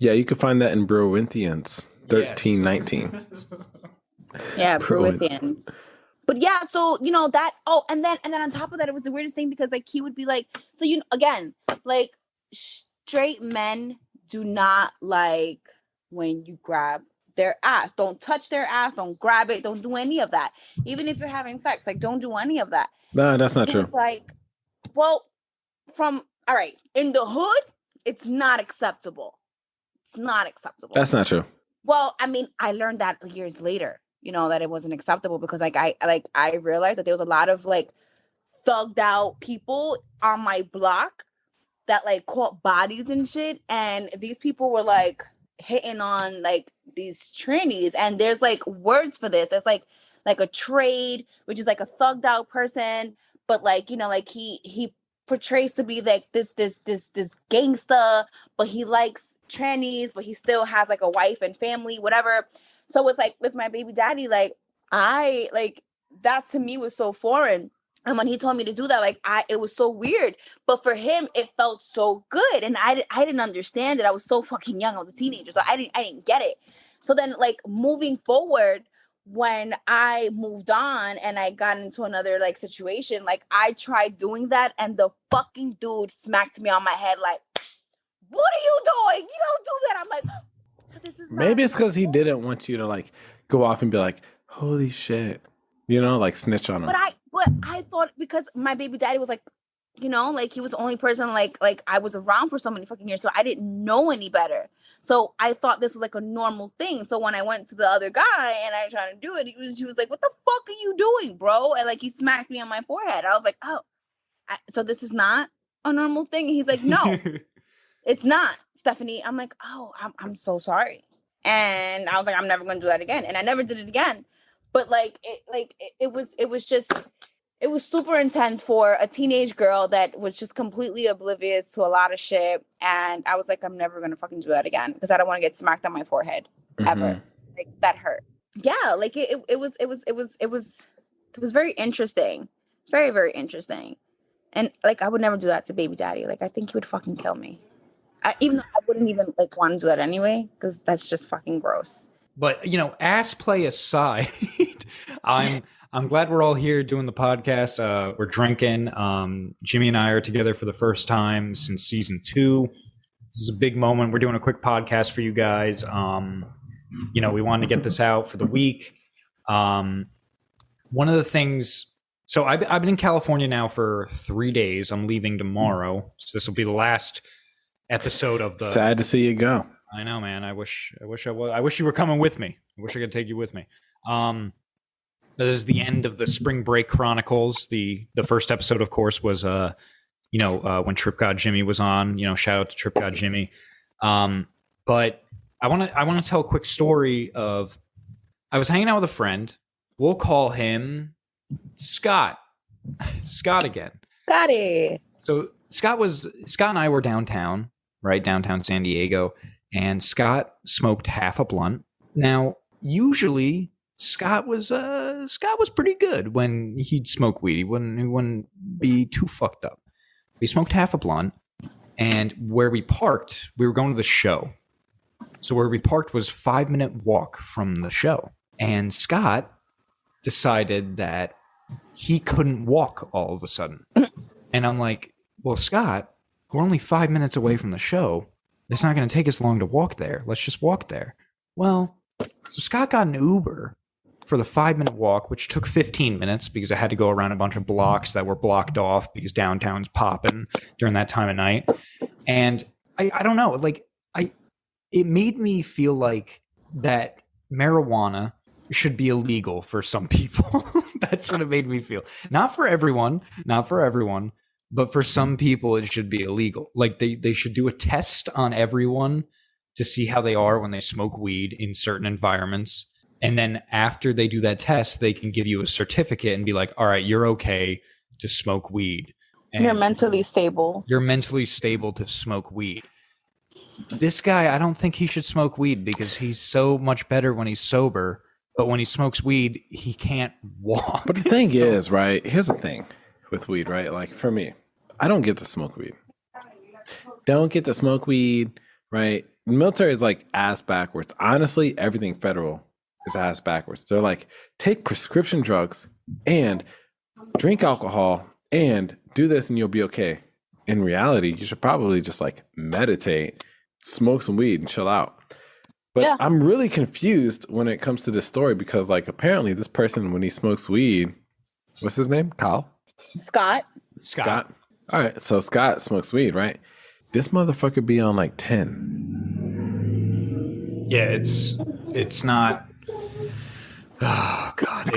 [SPEAKER 3] Yeah, you can find that in Corinthians 13:19.
[SPEAKER 2] Yeah, Corinthians. But yeah, so that. Oh, and then on top of that, it was the weirdest thing, because like he would be like, so again, like straight men do not like when you grab their ass. Don't touch their ass. Don't grab it. Don't do any of that. Even if you're having sex, like don't do any of that.
[SPEAKER 3] No, that's not true.
[SPEAKER 2] It's like, well, all right, in the hood, it's not acceptable. It's not acceptable.
[SPEAKER 3] That's not true.
[SPEAKER 2] Well, I mean, I learned that years later, you know, that it wasn't acceptable because I realized that there was a lot of like thugged out people on my block that like caught bodies and shit. And these people were like hitting on like these trannies. And there's like words for this. There's like a trade, which is like a thugged out person, but like, you know, like he portrays to be like this gangster, but he likes trannies, but he still has like a wife and family, whatever. So it's like with my baby daddy, like I like that to me was so foreign. And when he told me to do that, like it was so weird. But for him, it felt so good. And I didn't understand it. I was so fucking young. I was a teenager. So I didn't get it. So then like moving forward, when I moved on and I got into another like situation, like I tried doing that and the fucking dude smacked me on my head like, what are you doing? You don't do that. I'm like, so this is
[SPEAKER 3] maybe it's because he didn't want you to like go off and be like, holy shit, you know, like snitch on him.
[SPEAKER 2] But I thought because my baby daddy was like, you know, like he was the only person like I was around for so many fucking years, so I didn't know any better. So I thought this was like a normal thing. So when I went to the other guy and I tried to do it, he was like, "What the fuck are you doing, bro?" And like he smacked me on my forehead. I was like, "Oh, so this is not a normal thing." And he's like, "No, it's not, Stephanie." I'm like, "Oh, I'm so sorry." And I was like, "I'm never gonna do that again." And I never did it again. But it was super intense for a teenage girl that was just completely oblivious to a lot of shit. And I was like, I'm never gonna fucking do that again because I don't want to get smacked on my forehead ever. Like that hurt. Yeah, like it was very interesting, very very interesting. And like I would never do that to baby daddy. Like I think he would fucking kill me. Even though I wouldn't even like want to do that anyway because that's just fucking gross.
[SPEAKER 1] But you know, ass play aside, I'm glad we're all here doing the podcast. We're drinking. Jimmy and I are together for the first time since season 2. This is a big moment. We're doing a quick podcast for you guys. You know, we wanted to get this out for the week. One of the things. So I've been in California now for 3 days. I'm leaving tomorrow. So this will be the last episode of the.
[SPEAKER 3] Sad to see you go.
[SPEAKER 1] I know, man. I wish you were coming with me. I wish I could take you with me. This is the end of the Spring Break Chronicles. The first episode, of course, was when Trip God Jimmy was on. You know, shout out to Trip God Jimmy. But I want to tell a quick story of I was hanging out with a friend. We'll call him Scott. Scott again.
[SPEAKER 2] Got it.
[SPEAKER 1] So Scott and I were downtown, right? Downtown San Diego. And Scott smoked half a blunt. Now, usually Scott was pretty good when he'd smoke weed. He wouldn't be too fucked up. We smoked half a blunt, and where we parked, we were going to the show. So where we parked was 5-minute walk from the show. And Scott decided that he couldn't walk all of a sudden. And I'm like, well, Scott, we're only 5 minutes away from the show. It's not going to take us long to walk there. Let's just walk there. Well, so Scott got an Uber for the 5-minute walk, which took 15 minutes because I had to go around a bunch of blocks that were blocked off because downtown's popping during that time of night. And I don't know, like it made me feel like that marijuana should be illegal for some people. That's what it made me feel. Not for everyone, but for some people it should be illegal. Like they should do a test on everyone to see how they are when they smoke weed in certain environments. And then after they do that test, they can give you a certificate and be like, all right, you're okay to smoke weed. And
[SPEAKER 2] you're mentally stable.
[SPEAKER 1] You're mentally stable to smoke weed. This guy, I don't think he should smoke weed because he's so much better when he's sober. But when he smokes weed, he can't walk.
[SPEAKER 3] But the thing is, right? Here's the thing with weed, right? Like for me, I don't get to smoke weed. Don't get to smoke weed, right? The military is like ass backwards. Honestly, everything federal is ass backwards. They're like, take prescription drugs and drink alcohol and do this and you'll be okay. In reality, you should probably just like meditate, smoke some weed and chill out. But yeah. I'm really confused when it comes to this story because like apparently this person, when he smokes weed, what's his name? Kyle?
[SPEAKER 2] Scott.
[SPEAKER 3] All right. So Scott smokes weed, right? This motherfucker be on like 10.
[SPEAKER 1] Yeah, it's It's not. Oh God,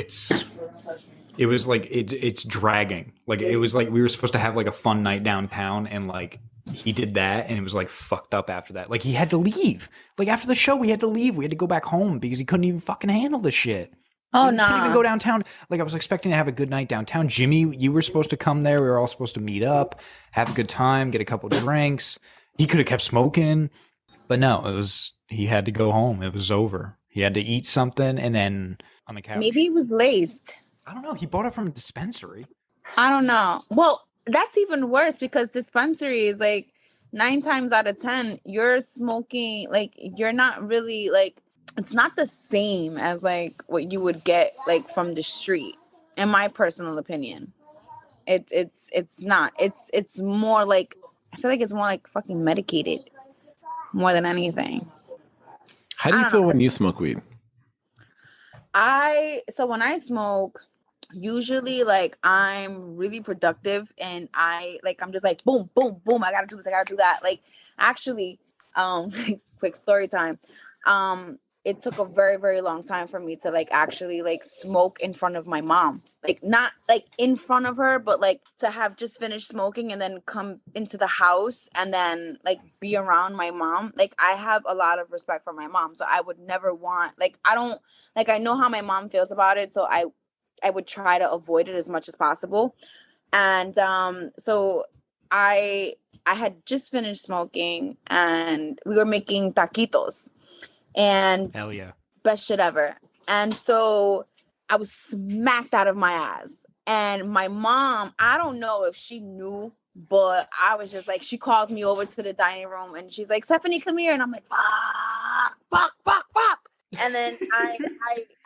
[SPEAKER 1] it was like it's dragging. Like it was like we were supposed to have like a fun night downtown, and like he did that, and it was like fucked up after that. Like he had to leave. Like after the show, we had to leave. We had to go back home because he couldn't even fucking handle the shit.
[SPEAKER 2] Oh
[SPEAKER 1] We
[SPEAKER 2] no!
[SPEAKER 1] couldn't even go downtown. Like I was expecting to have a good night downtown. Jimmy, you were supposed to come there. We were all supposed to meet up, have a good time, get a couple drinks. He could have kept smoking, but no, he had to go home. It was over. He had to eat something, and then on the couch.
[SPEAKER 2] Maybe he was laced.
[SPEAKER 1] I don't know. He bought it from a dispensary.
[SPEAKER 2] I don't know. Well, that's even worse because dispensaries, like 9 times out of 10, you're smoking. Like you're not really like. It's not the same as like what you would get like from the street, in my personal opinion. It's not. It's more like, I feel like it's more like fucking medicated more than anything.
[SPEAKER 3] How do you feel when you smoke weed?
[SPEAKER 2] So when I smoke, usually like I'm really productive and I'm just like boom, boom, boom. I gotta do this, I gotta do that. Like actually, quick story time. It took a very, very long time for me to like actually like smoke in front of my mom. Like not like in front of her, but like to have just finished smoking and then come into the house and then like be around my mom. Like I have a lot of respect for my mom. So I would never want, like I don't, like I know how my mom feels about it. So I would try to avoid it as much as possible. And so I had just finished smoking and we were making taquitos. And
[SPEAKER 1] Hell yeah.
[SPEAKER 2] best shit ever. And so I was smacked out of my ass. And my mom, I don't know if she knew, but I was just like, she called me over to the dining room and she's like, Stephanie, come here. And I'm like, fuck. And then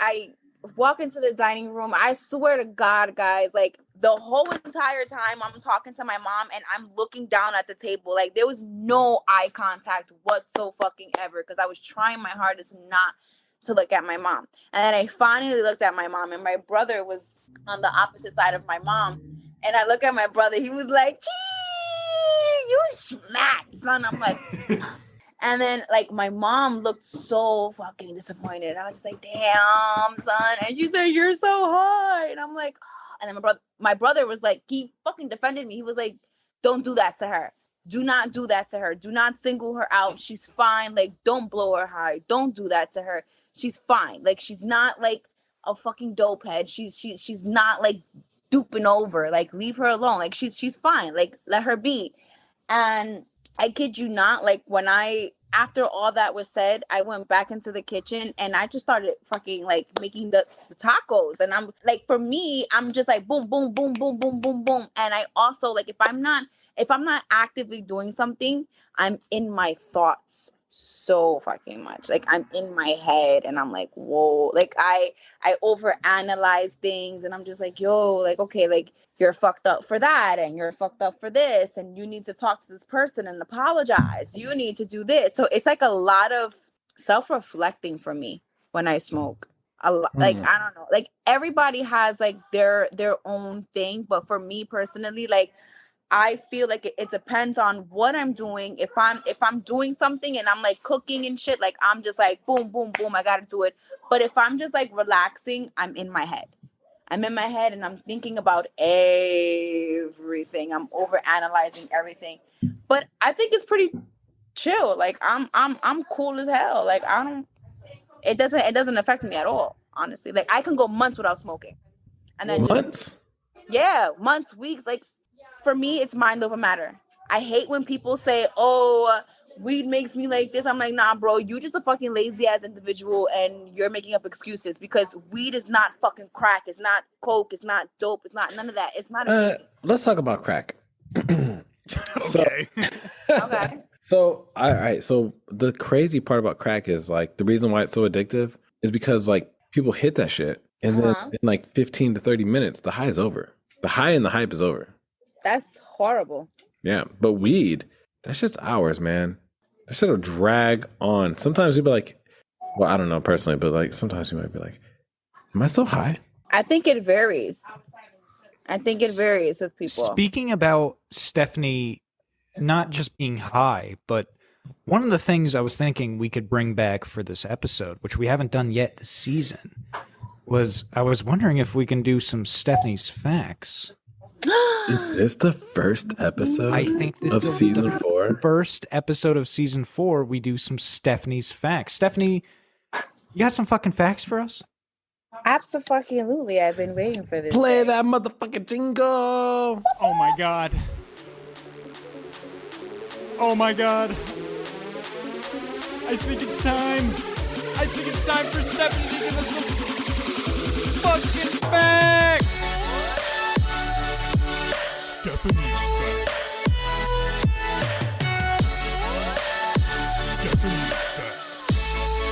[SPEAKER 2] I walk into the dining room. I swear to God, guys, like the whole entire time I'm talking to my mom and I'm looking down at the table. Like there was no eye contact whatsoever fucking ever because I was trying my hardest not to look at my mom. And then I finally looked at my mom and my brother was on the opposite side of my mom. And I look at my brother. He was like, gee, you smacked, son. I'm like... And then, like, my mom looked so fucking disappointed. I was just like, damn, son. And she said, you're so high. And I'm like, oh. And then my brother was like, he fucking defended me. He was like, don't do that to her. Do not do that to her. Do not single her out. She's fine. Like, don't blow her high. Don't do that to her. She's fine. Like, she's not, like, a fucking dope head. She's not, like, duping over. Like, leave her alone. Like, she's fine. Like, let her be. And... I kid you not, like when after all that was said, I went back into the kitchen and I just started fucking like making the tacos. And I'm like, for me, I'm just like boom, boom, boom, boom, boom, boom, boom. And I also like, if I'm not actively doing something, I'm in my thoughts so fucking much. Like I'm in my head and I'm like, whoa, like I overanalyze things and I'm just like, yo, like, okay, like you're fucked up for that and you're fucked up for this and you need to talk to this person and apologize. You need to do this. So it's like a lot of self-reflecting for me when I smoke. Like, I don't know, like everybody has like their own thing. But for me personally, like, I feel like it depends on what I'm doing. If I'm doing something and I'm like cooking and shit, like I'm just like boom, boom, boom, I gotta do it. But if I'm just like relaxing, I'm in my head. I'm in my head and I'm thinking about everything. I'm over analyzing everything. But I think it's pretty chill. Like I'm cool as hell. Like it doesn't affect me at all, honestly. Like I can go months without smoking. And then
[SPEAKER 3] months?
[SPEAKER 2] Months, weeks, like for me, it's mind over matter. I hate when people say, oh, weed makes me like this. I'm like, nah, bro, you just a fucking lazy ass individual and you're making up excuses because weed is not fucking crack. It's not coke. It's not dope. It's not none of that. It's not
[SPEAKER 3] let's talk about crack.
[SPEAKER 1] Okay.
[SPEAKER 2] Okay.
[SPEAKER 3] So, all right. So the crazy part about crack is like the reason why it's so addictive is because like people hit that shit and then in like 15 to 30 minutes, the high is over. The high and the hype is over.
[SPEAKER 2] That's horrible.
[SPEAKER 3] Yeah, but weed, that shit's hours, man. That shit'll drag on. Sometimes you'll be like, well, I don't know personally, but like sometimes you might be like, am I so high?
[SPEAKER 2] I think it varies. I think it varies with people.
[SPEAKER 1] Speaking about Stephanie, not just being high, but One of the things I was thinking we could bring back for this episode, which we haven't done yet this season, was I was wondering if we can do some Stephanie's facts.
[SPEAKER 3] Is this the first episode
[SPEAKER 1] I think this
[SPEAKER 3] of
[SPEAKER 1] is
[SPEAKER 3] season
[SPEAKER 1] the
[SPEAKER 3] 4?
[SPEAKER 1] first episode of season 4. We do some Stephanie's facts. Stephanie, you got some fucking facts for us?
[SPEAKER 2] Absolutely. I've been waiting for this.
[SPEAKER 3] Play
[SPEAKER 2] day.
[SPEAKER 3] that motherfucking jingle.
[SPEAKER 1] Oh my god. Oh my god. I think it's time. I think it's time for Stephanie to give us some fucking facts. Stephanie's facts. Stephanie's facts.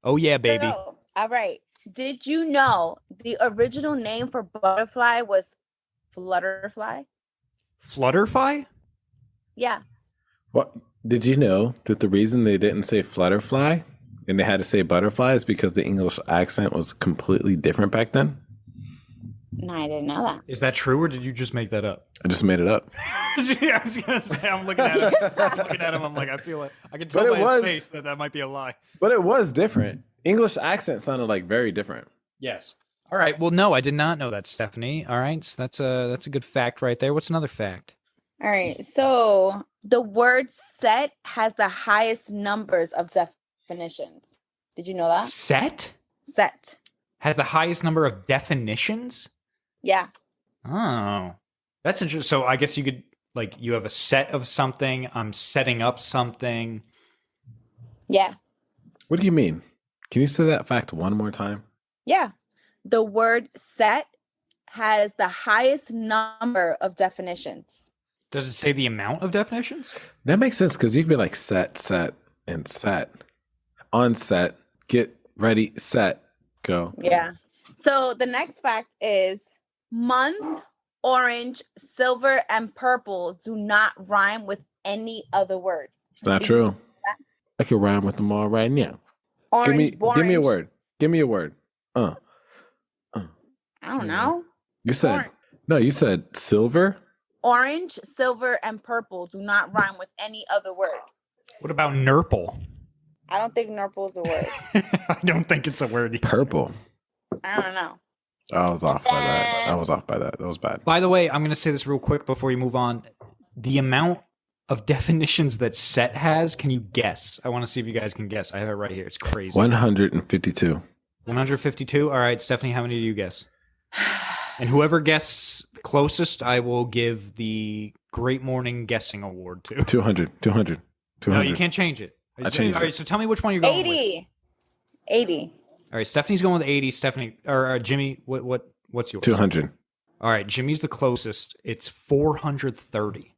[SPEAKER 1] Oh yeah, baby.
[SPEAKER 2] So, all right. Did you know the original name for butterfly was flutterfly?
[SPEAKER 1] Flutterfly?
[SPEAKER 2] Yeah.
[SPEAKER 3] What? Did you know that the reason they didn't say flutterfly and they had to say butterfly is because the English accent was completely different back then?
[SPEAKER 2] No, I didn't know that.
[SPEAKER 1] Is that true, or did you just make that up?
[SPEAKER 3] I just made it up.
[SPEAKER 1] Yeah, I was gonna say, I'm looking at him. I'm like, I feel like I can tell
[SPEAKER 3] But
[SPEAKER 1] by
[SPEAKER 3] it was-
[SPEAKER 1] his face that might be a lie.
[SPEAKER 3] But it was different. English accent sounded like very different.
[SPEAKER 1] Yes. All right. Well, no, I did not know that, Stephanie. All right, so that's a good fact right there. What's another fact?
[SPEAKER 2] All right. So the word set has the highest numbers of definitions. Did you know that?
[SPEAKER 1] Set
[SPEAKER 2] Set.
[SPEAKER 1] has the highest number of definitions.
[SPEAKER 2] Yeah.
[SPEAKER 1] Oh, that's interesting. So I guess you could you have a set of something. I'm setting up something.
[SPEAKER 2] Yeah.
[SPEAKER 3] What do you mean? Can you say that fact one more time?
[SPEAKER 2] Yeah. The word set has the highest number of definitions.
[SPEAKER 1] Does it say the amount of definitions?
[SPEAKER 3] That makes sense because you could be like set, and set. On set, get ready, set, go.
[SPEAKER 2] Yeah. So the next fact is month, orange, silver, and purple do not rhyme with any other word.
[SPEAKER 3] It's not true. I can rhyme with them all right now.
[SPEAKER 2] Orange,
[SPEAKER 3] Give me a word. Give me a word.
[SPEAKER 2] I don't know.
[SPEAKER 3] You said
[SPEAKER 2] Orange.
[SPEAKER 3] no. You said silver.
[SPEAKER 2] Orange, silver, and purple do not rhyme with any other word.
[SPEAKER 1] What about nurple?
[SPEAKER 2] I don't think nurple is a word.
[SPEAKER 1] I don't think it's a word either.
[SPEAKER 3] Purple.
[SPEAKER 2] I don't know.
[SPEAKER 3] I was off by that. That was bad.
[SPEAKER 1] By the way, I'm going to say this real quick before you move on. The amount of definitions that set has, can you guess? I want to see if you guys can guess. I have it right here. It's crazy.
[SPEAKER 3] 152.
[SPEAKER 1] 152? All right, Stephanie, how many do you guess? And whoever guesses closest, I will give the Great Morning Guessing Award to.
[SPEAKER 3] 200.
[SPEAKER 1] No, you can't change it.
[SPEAKER 3] I changed
[SPEAKER 1] All right,
[SPEAKER 3] it.
[SPEAKER 1] so tell me which one you're going with.
[SPEAKER 2] 80. 80.
[SPEAKER 1] All right, Stephanie's going with 80. Stephanie or Jimmy, what's yours?
[SPEAKER 3] 200.
[SPEAKER 1] All right, Jimmy's the closest. It's 430.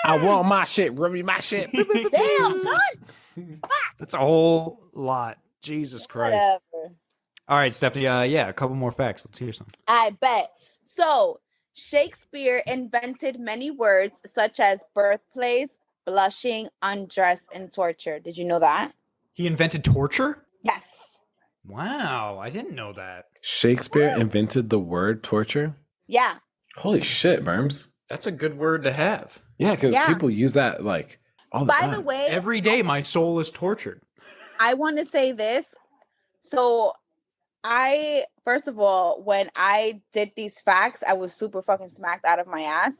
[SPEAKER 3] I want my shit. Rubby my shit.
[SPEAKER 2] Damn, son.
[SPEAKER 1] That's a whole lot. Jesus Christ.
[SPEAKER 2] Whatever.
[SPEAKER 1] All right, Stephanie. Yeah, a couple more facts. Let's hear some.
[SPEAKER 2] I bet. So Shakespeare invented many words such as birthplace, blushing, undress, and torture. Did you know that?
[SPEAKER 1] He invented torture?
[SPEAKER 2] Yes.
[SPEAKER 1] Wow, I didn't know that.
[SPEAKER 3] Shakespeare invented the word torture.
[SPEAKER 2] Yeah.
[SPEAKER 3] Holy shit, Murms.
[SPEAKER 1] That's a good word to have.
[SPEAKER 3] Yeah, because
[SPEAKER 2] Yeah.
[SPEAKER 3] people use that like all the
[SPEAKER 2] By
[SPEAKER 3] time.
[SPEAKER 2] the way,
[SPEAKER 1] Every day my soul is tortured.
[SPEAKER 2] I want to say this. So first of all, when I did these facts, I was super fucking smacked out of my ass.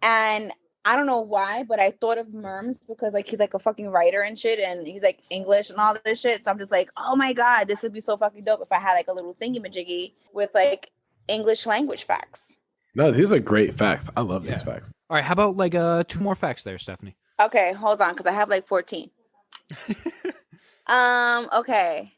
[SPEAKER 2] And I don't know why, but I thought of Murms because he's like a fucking writer and shit, and he's like English and all this shit. So I'm just like, oh my God, this would be so fucking dope if I had like a little thingy-majiggy with like English language facts.
[SPEAKER 3] No, these are great facts. I love these
[SPEAKER 1] Yeah.
[SPEAKER 3] facts.
[SPEAKER 1] All right, how about 2 more facts there, Stephanie?
[SPEAKER 2] Okay, hold on, because I have like 14. Okay.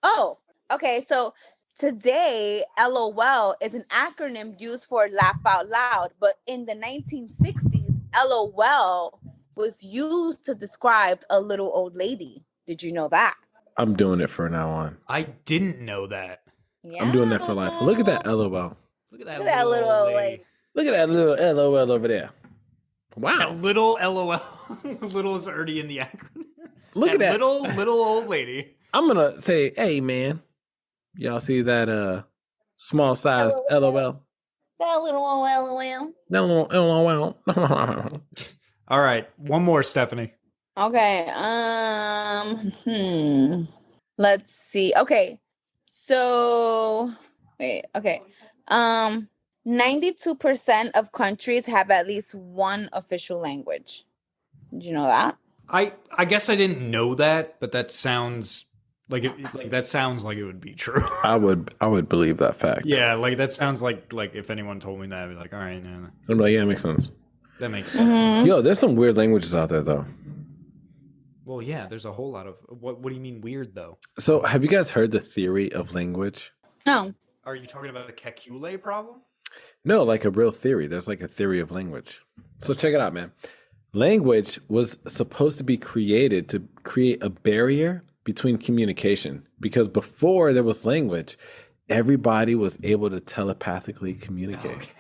[SPEAKER 2] Oh, okay. So today, LOL is an acronym used for laugh out loud, but in the 1960s, LOL was used to describe a little old lady. Did you know that?
[SPEAKER 3] I'm doing it from now on.
[SPEAKER 1] I didn't know that.
[SPEAKER 2] Yeah.
[SPEAKER 3] I'm doing that for life. Look at that LOL.
[SPEAKER 1] Look at that,
[SPEAKER 2] Look at that little old lady.
[SPEAKER 3] Look at that little LOL over there.
[SPEAKER 1] That
[SPEAKER 3] Wow.
[SPEAKER 1] little LOL. Little is already in the acronym.
[SPEAKER 3] Look at that.
[SPEAKER 1] little old lady.
[SPEAKER 3] I'm gonna say, hey man, y'all see that Small sized LOL.
[SPEAKER 2] That little LOL.
[SPEAKER 3] LOL.
[SPEAKER 1] All right, one more, Stephanie.
[SPEAKER 2] Okay. Let's see. Okay. So wait, okay. 92% of countries have at least one official language. Did you know that?
[SPEAKER 1] I guess I didn't know that, but that sounds like that sounds like it would be true.
[SPEAKER 3] I would believe that fact.
[SPEAKER 1] Yeah, like that sounds like if anyone told me that, I'd be like, all right, no,
[SPEAKER 3] I'm like, yeah, it makes sense.
[SPEAKER 1] that makes sense.
[SPEAKER 2] Mm-hmm.
[SPEAKER 3] Yo, there's some weird languages out there though.
[SPEAKER 1] Well, yeah, there's a whole lot of what do you mean weird though?
[SPEAKER 3] So have you guys heard the theory of language?
[SPEAKER 2] No.
[SPEAKER 1] Are you talking about the Kekulé problem?
[SPEAKER 3] No, like a real theory. There's like a theory of language. So check it out, man. Language was supposed to be created to create a barrier between communication, because before there was language, everybody was able to telepathically communicate.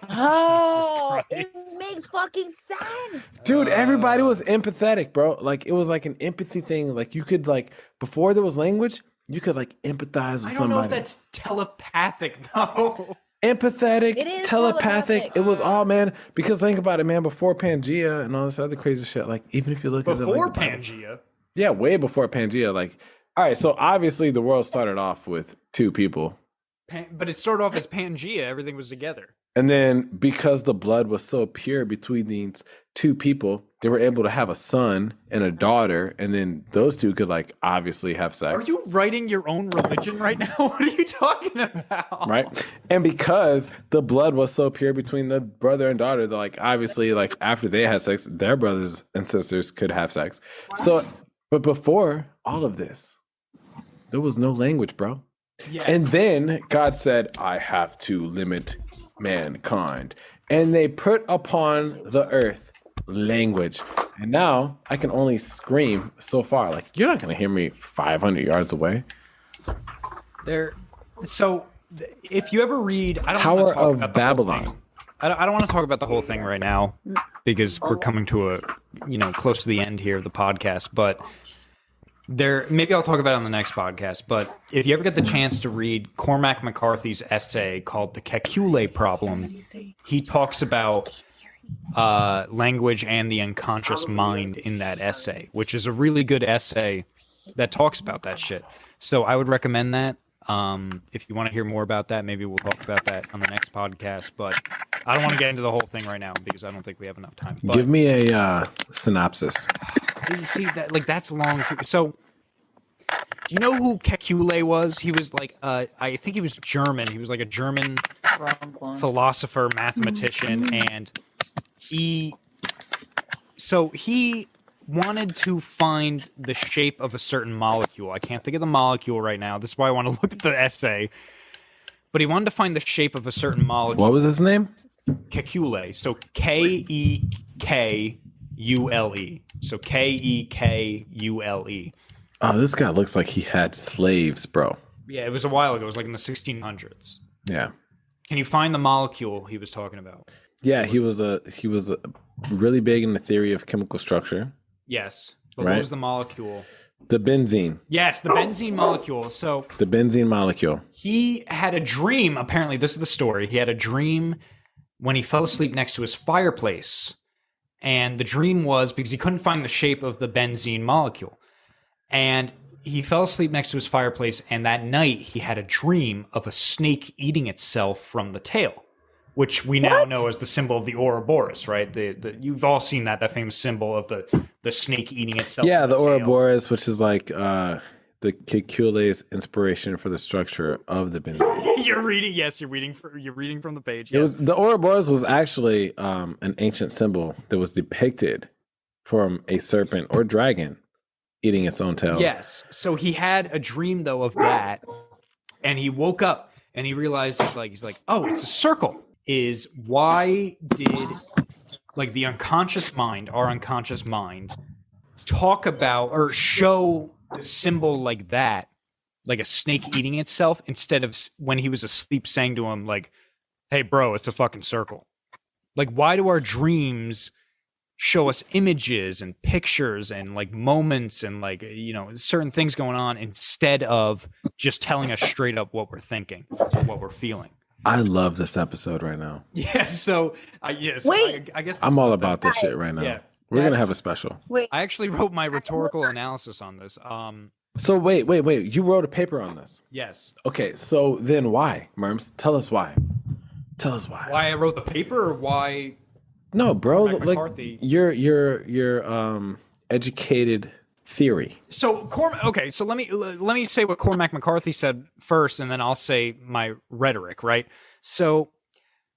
[SPEAKER 2] Oh, it makes fucking sense.
[SPEAKER 3] Dude, everybody was empathetic, bro. Like it was like an empathy thing. Like you could like before there was language, you could like empathize with
[SPEAKER 1] I don't know
[SPEAKER 3] somebody.
[SPEAKER 1] if that's telepathic though.
[SPEAKER 3] Empathetic,
[SPEAKER 2] It is
[SPEAKER 3] telepathic.
[SPEAKER 2] telepathic.
[SPEAKER 3] It was all, man. Because think about it, man. Before Pangea and all this other crazy shit, like even if you look at
[SPEAKER 1] Before
[SPEAKER 3] the Bible-
[SPEAKER 1] Pangea.
[SPEAKER 3] yeah, way before Pangea. Like, all right, so obviously the world started off with two people,
[SPEAKER 1] But it started off as Pangea, everything was together.
[SPEAKER 3] and then because the blood was so pure between these two people, they were able to have a son and a daughter, and then those two could like obviously have sex.
[SPEAKER 1] Are you writing your own religion right now? What are you talking about?
[SPEAKER 3] Right? And because the blood was so pure between the brother and daughter, they're like obviously like after they had sex, their brothers and sisters could have sex. So, but before all of this, there was no language, bro.
[SPEAKER 1] Yes.
[SPEAKER 3] And then God said, I have to limit mankind. And they put upon the earth language. And now I can only scream so far. Like, you're not going to hear me 500 yards away.
[SPEAKER 1] So if you ever read I don't
[SPEAKER 3] Tower
[SPEAKER 1] want to talk
[SPEAKER 3] of
[SPEAKER 1] about the whole
[SPEAKER 3] Babylon.
[SPEAKER 1] thing. I don't want to talk about the whole thing right now because we're coming to close to the end here of the podcast, but maybe I'll talk about it on the next podcast, but if you ever get the chance to read Cormac McCarthy's essay called The Kekulé Problem, he talks about language and the unconscious mind in that essay, which is a really good essay that talks about that shit. So I would recommend that. If you want to hear more about that, maybe we'll talk about that on the next podcast, but I don't want to get into the whole thing right now because I don't think we have enough time. But
[SPEAKER 3] Give me a synopsis.
[SPEAKER 1] you see that that's long. So do you know who Kekulé was? He was like I think he was German. He was like a German philosopher, mathematician, and he wanted to find the shape of a certain molecule. I can't think of the molecule right now. This is why I want to look at the essay. But he wanted to find the shape of a certain molecule.
[SPEAKER 3] What was his name?
[SPEAKER 1] Kekulé. So Kekeule. So Kekeule.
[SPEAKER 3] Oh, this guy looks like he had slaves, bro.
[SPEAKER 1] Yeah, it was a while ago. It was like in the 1600s.
[SPEAKER 3] Yeah.
[SPEAKER 1] Can you find the molecule he was talking about?
[SPEAKER 3] Yeah, he was really big in the theory of chemical structure.
[SPEAKER 1] Yes. But
[SPEAKER 3] Right.
[SPEAKER 1] what was the molecule?
[SPEAKER 3] The benzene.
[SPEAKER 1] Yes, the benzene molecule. So
[SPEAKER 3] The benzene molecule.
[SPEAKER 1] he had a dream. Apparently, this is the story. He had a dream when he fell asleep next to his fireplace. And the dream was because he couldn't find the shape of the benzene molecule. And he fell asleep next to his fireplace. And that night, he had a dream of a snake eating itself from the tail, which we now know as the symbol of the Ouroboros, right? You've all seen that famous symbol of the snake eating itself.
[SPEAKER 3] Yeah,
[SPEAKER 1] from
[SPEAKER 3] the
[SPEAKER 1] tail.
[SPEAKER 3] Ouroboros, which is like the Kekulé's inspiration for the structure of the benzene.
[SPEAKER 1] You're reading. Yes, you're reading from the page.
[SPEAKER 3] It was the Ouroboros was actually an ancient symbol that was depicted from a serpent or dragon eating its own tail.
[SPEAKER 1] Yes. So he had a dream though of that, and he woke up and he realized he's like, oh, it's a circle. Is why did like the unconscious mind, our unconscious mind, talk about or show the symbol like that, like a snake eating itself, instead of when he was asleep saying to him like, hey bro, it's a fucking circle. Like, why do our dreams show us images and pictures and like moments and like, you know, certain things going on instead of just telling us straight up what we're thinking or what we're feeling.
[SPEAKER 3] I love this episode right now.
[SPEAKER 1] Yes. So yes,
[SPEAKER 2] Wait.
[SPEAKER 1] I guess
[SPEAKER 3] I'm all about this shit right now.
[SPEAKER 1] Yeah,
[SPEAKER 3] We're going to have a special.
[SPEAKER 2] Wait.
[SPEAKER 1] I actually wrote my rhetorical analysis on this.
[SPEAKER 3] So wait. You wrote a paper on this.
[SPEAKER 1] Yes.
[SPEAKER 3] Okay. So then why, Murms? Tell us why. Tell us why.
[SPEAKER 1] Why I wrote the paper or why?
[SPEAKER 3] No, bro.
[SPEAKER 1] Cormac
[SPEAKER 3] Like
[SPEAKER 1] McCarthy.
[SPEAKER 3] your educated theory.
[SPEAKER 1] So okay, so let me say what Cormac McCarthy said first, and then I'll say my rhetoric, right? So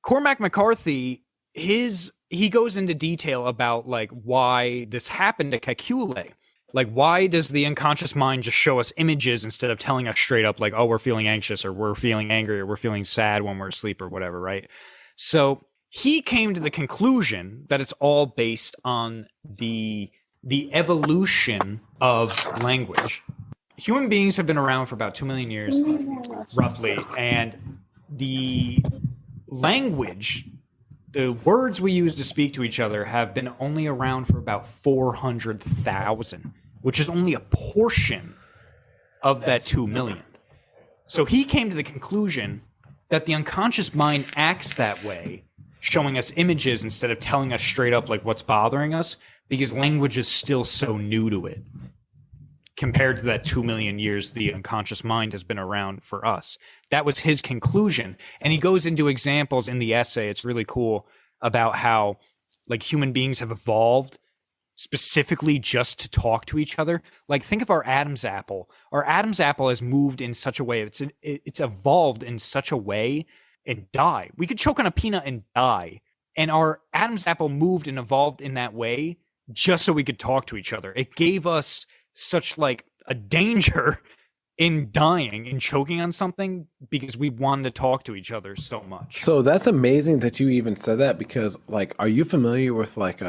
[SPEAKER 1] Cormac McCarthy, he goes into detail about like why this happened to Kekulé. Like, why does the unconscious mind just show us images instead of telling us straight up, like, oh, we're feeling anxious or we're feeling angry or we're feeling sad when we're asleep or whatever, right? So he came to the conclusion that it's all based on the evolution of language. Human beings have been around for about 2 million years, roughly, and the language, the words we use to speak to each other have been only around for about 400,000, which is only a portion of that 2 million. So he came to the conclusion that the unconscious mind acts that way, showing us images instead of telling us straight up like what's bothering us, because language is still so new to it compared to that 2 million years the unconscious mind has been around for us. That was his conclusion. And he goes into examples in the essay. It's really cool about how like human beings have evolved specifically just to talk to each other. Like, think of our Adam's apple. Our Adam's apple has moved in such a way, it's evolved in such a way and die. We could choke on a peanut and die. And our Adam's apple moved and evolved in that way just so we could talk to each other. It gave us such like a danger in dying and choking on something because we wanted to talk to each other so much.
[SPEAKER 3] So that's amazing that you even said that, because like, are you familiar with like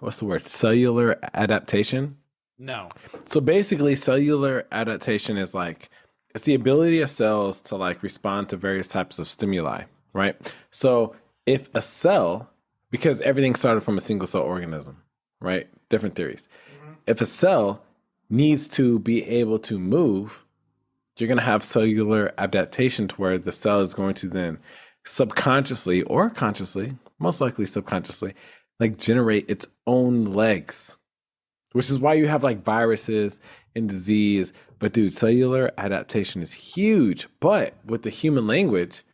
[SPEAKER 3] what's the word? Cellular adaptation?
[SPEAKER 1] No.
[SPEAKER 3] So basically cellular adaptation is like, it's the ability of cells to like respond to various types of stimuli, right? So if a cell, because everything started from a single cell organism, right? Different theories. Mm-hmm. If a cell needs to be able to move, you're going to have cellular adaptation to where the cell is going to then subconsciously or consciously, most likely subconsciously, like generate its own legs, which is why you have like viruses and disease. But dude, cellular adaptation is huge. But with the human language,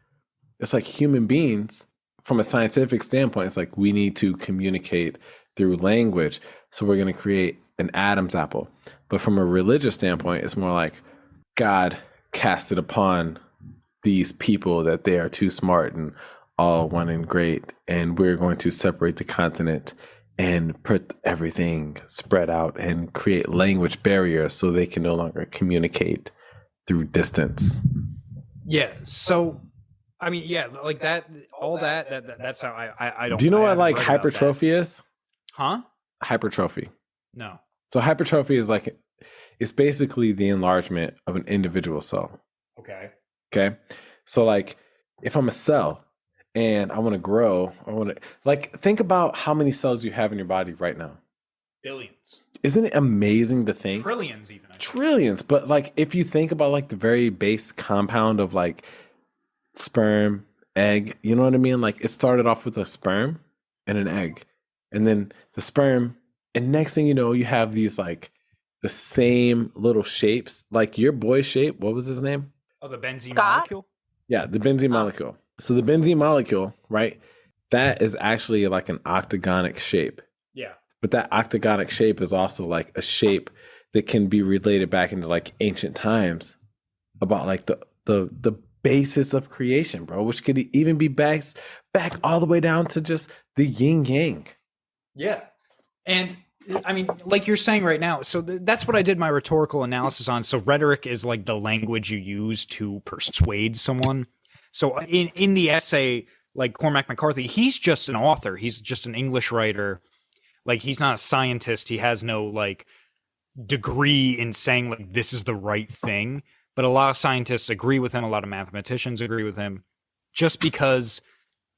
[SPEAKER 3] it's like human beings, from a scientific standpoint, it's like we need to communicate through language. So we're going to create an Adam's apple. But from a religious standpoint, it's more like God cast it upon these people that they are too smart and all one and great, and we're going to separate the continent and put everything spread out and create language barriers so they can no longer communicate through distance.
[SPEAKER 1] Yeah. So, I mean, yeah, like that, all that's how I don't.
[SPEAKER 3] Do you know
[SPEAKER 1] I
[SPEAKER 3] what like
[SPEAKER 1] haven't read about
[SPEAKER 3] hypertrophy is?
[SPEAKER 1] Huh?
[SPEAKER 3] Hypertrophy.
[SPEAKER 1] No.
[SPEAKER 3] So hypertrophy is like, it's basically the enlargement of an individual cell.
[SPEAKER 1] Okay.
[SPEAKER 3] Okay. So like, if I'm a cell and I want to grow, I want to like, think about how many cells you have in your body right now.
[SPEAKER 1] Billions.
[SPEAKER 3] Isn't it amazing to think?
[SPEAKER 1] Trillions even.
[SPEAKER 3] Trillions. But like, if you think about like the very base compound of like sperm, egg, you know what I mean? Like, it started off with a sperm and an egg, and then the sperm, and next thing you know, you have these like the same little shapes, like your boy's shape. What was his name?
[SPEAKER 1] Oh, the benzene
[SPEAKER 2] Scott?
[SPEAKER 1] molecule?
[SPEAKER 3] Yeah, the benzene molecule. So the benzene molecule, right? That is actually like an octagonic shape.
[SPEAKER 1] Yeah.
[SPEAKER 3] But that octagonic shape is also like a shape that can be related back into like ancient times about like the basis of creation, bro, which could even be back all the way down to just the yin yang.
[SPEAKER 1] Yeah. And I mean, like you're saying right now, so that's what I did my rhetorical analysis on. So rhetoric is like the language you use to persuade someone. So in the essay, like Cormac McCarthy, he's just an author. He's just an English writer. Like, he's not a scientist. He has no like degree in saying like this is the right thing. But a lot of scientists agree with him. A lot of mathematicians agree with him, just because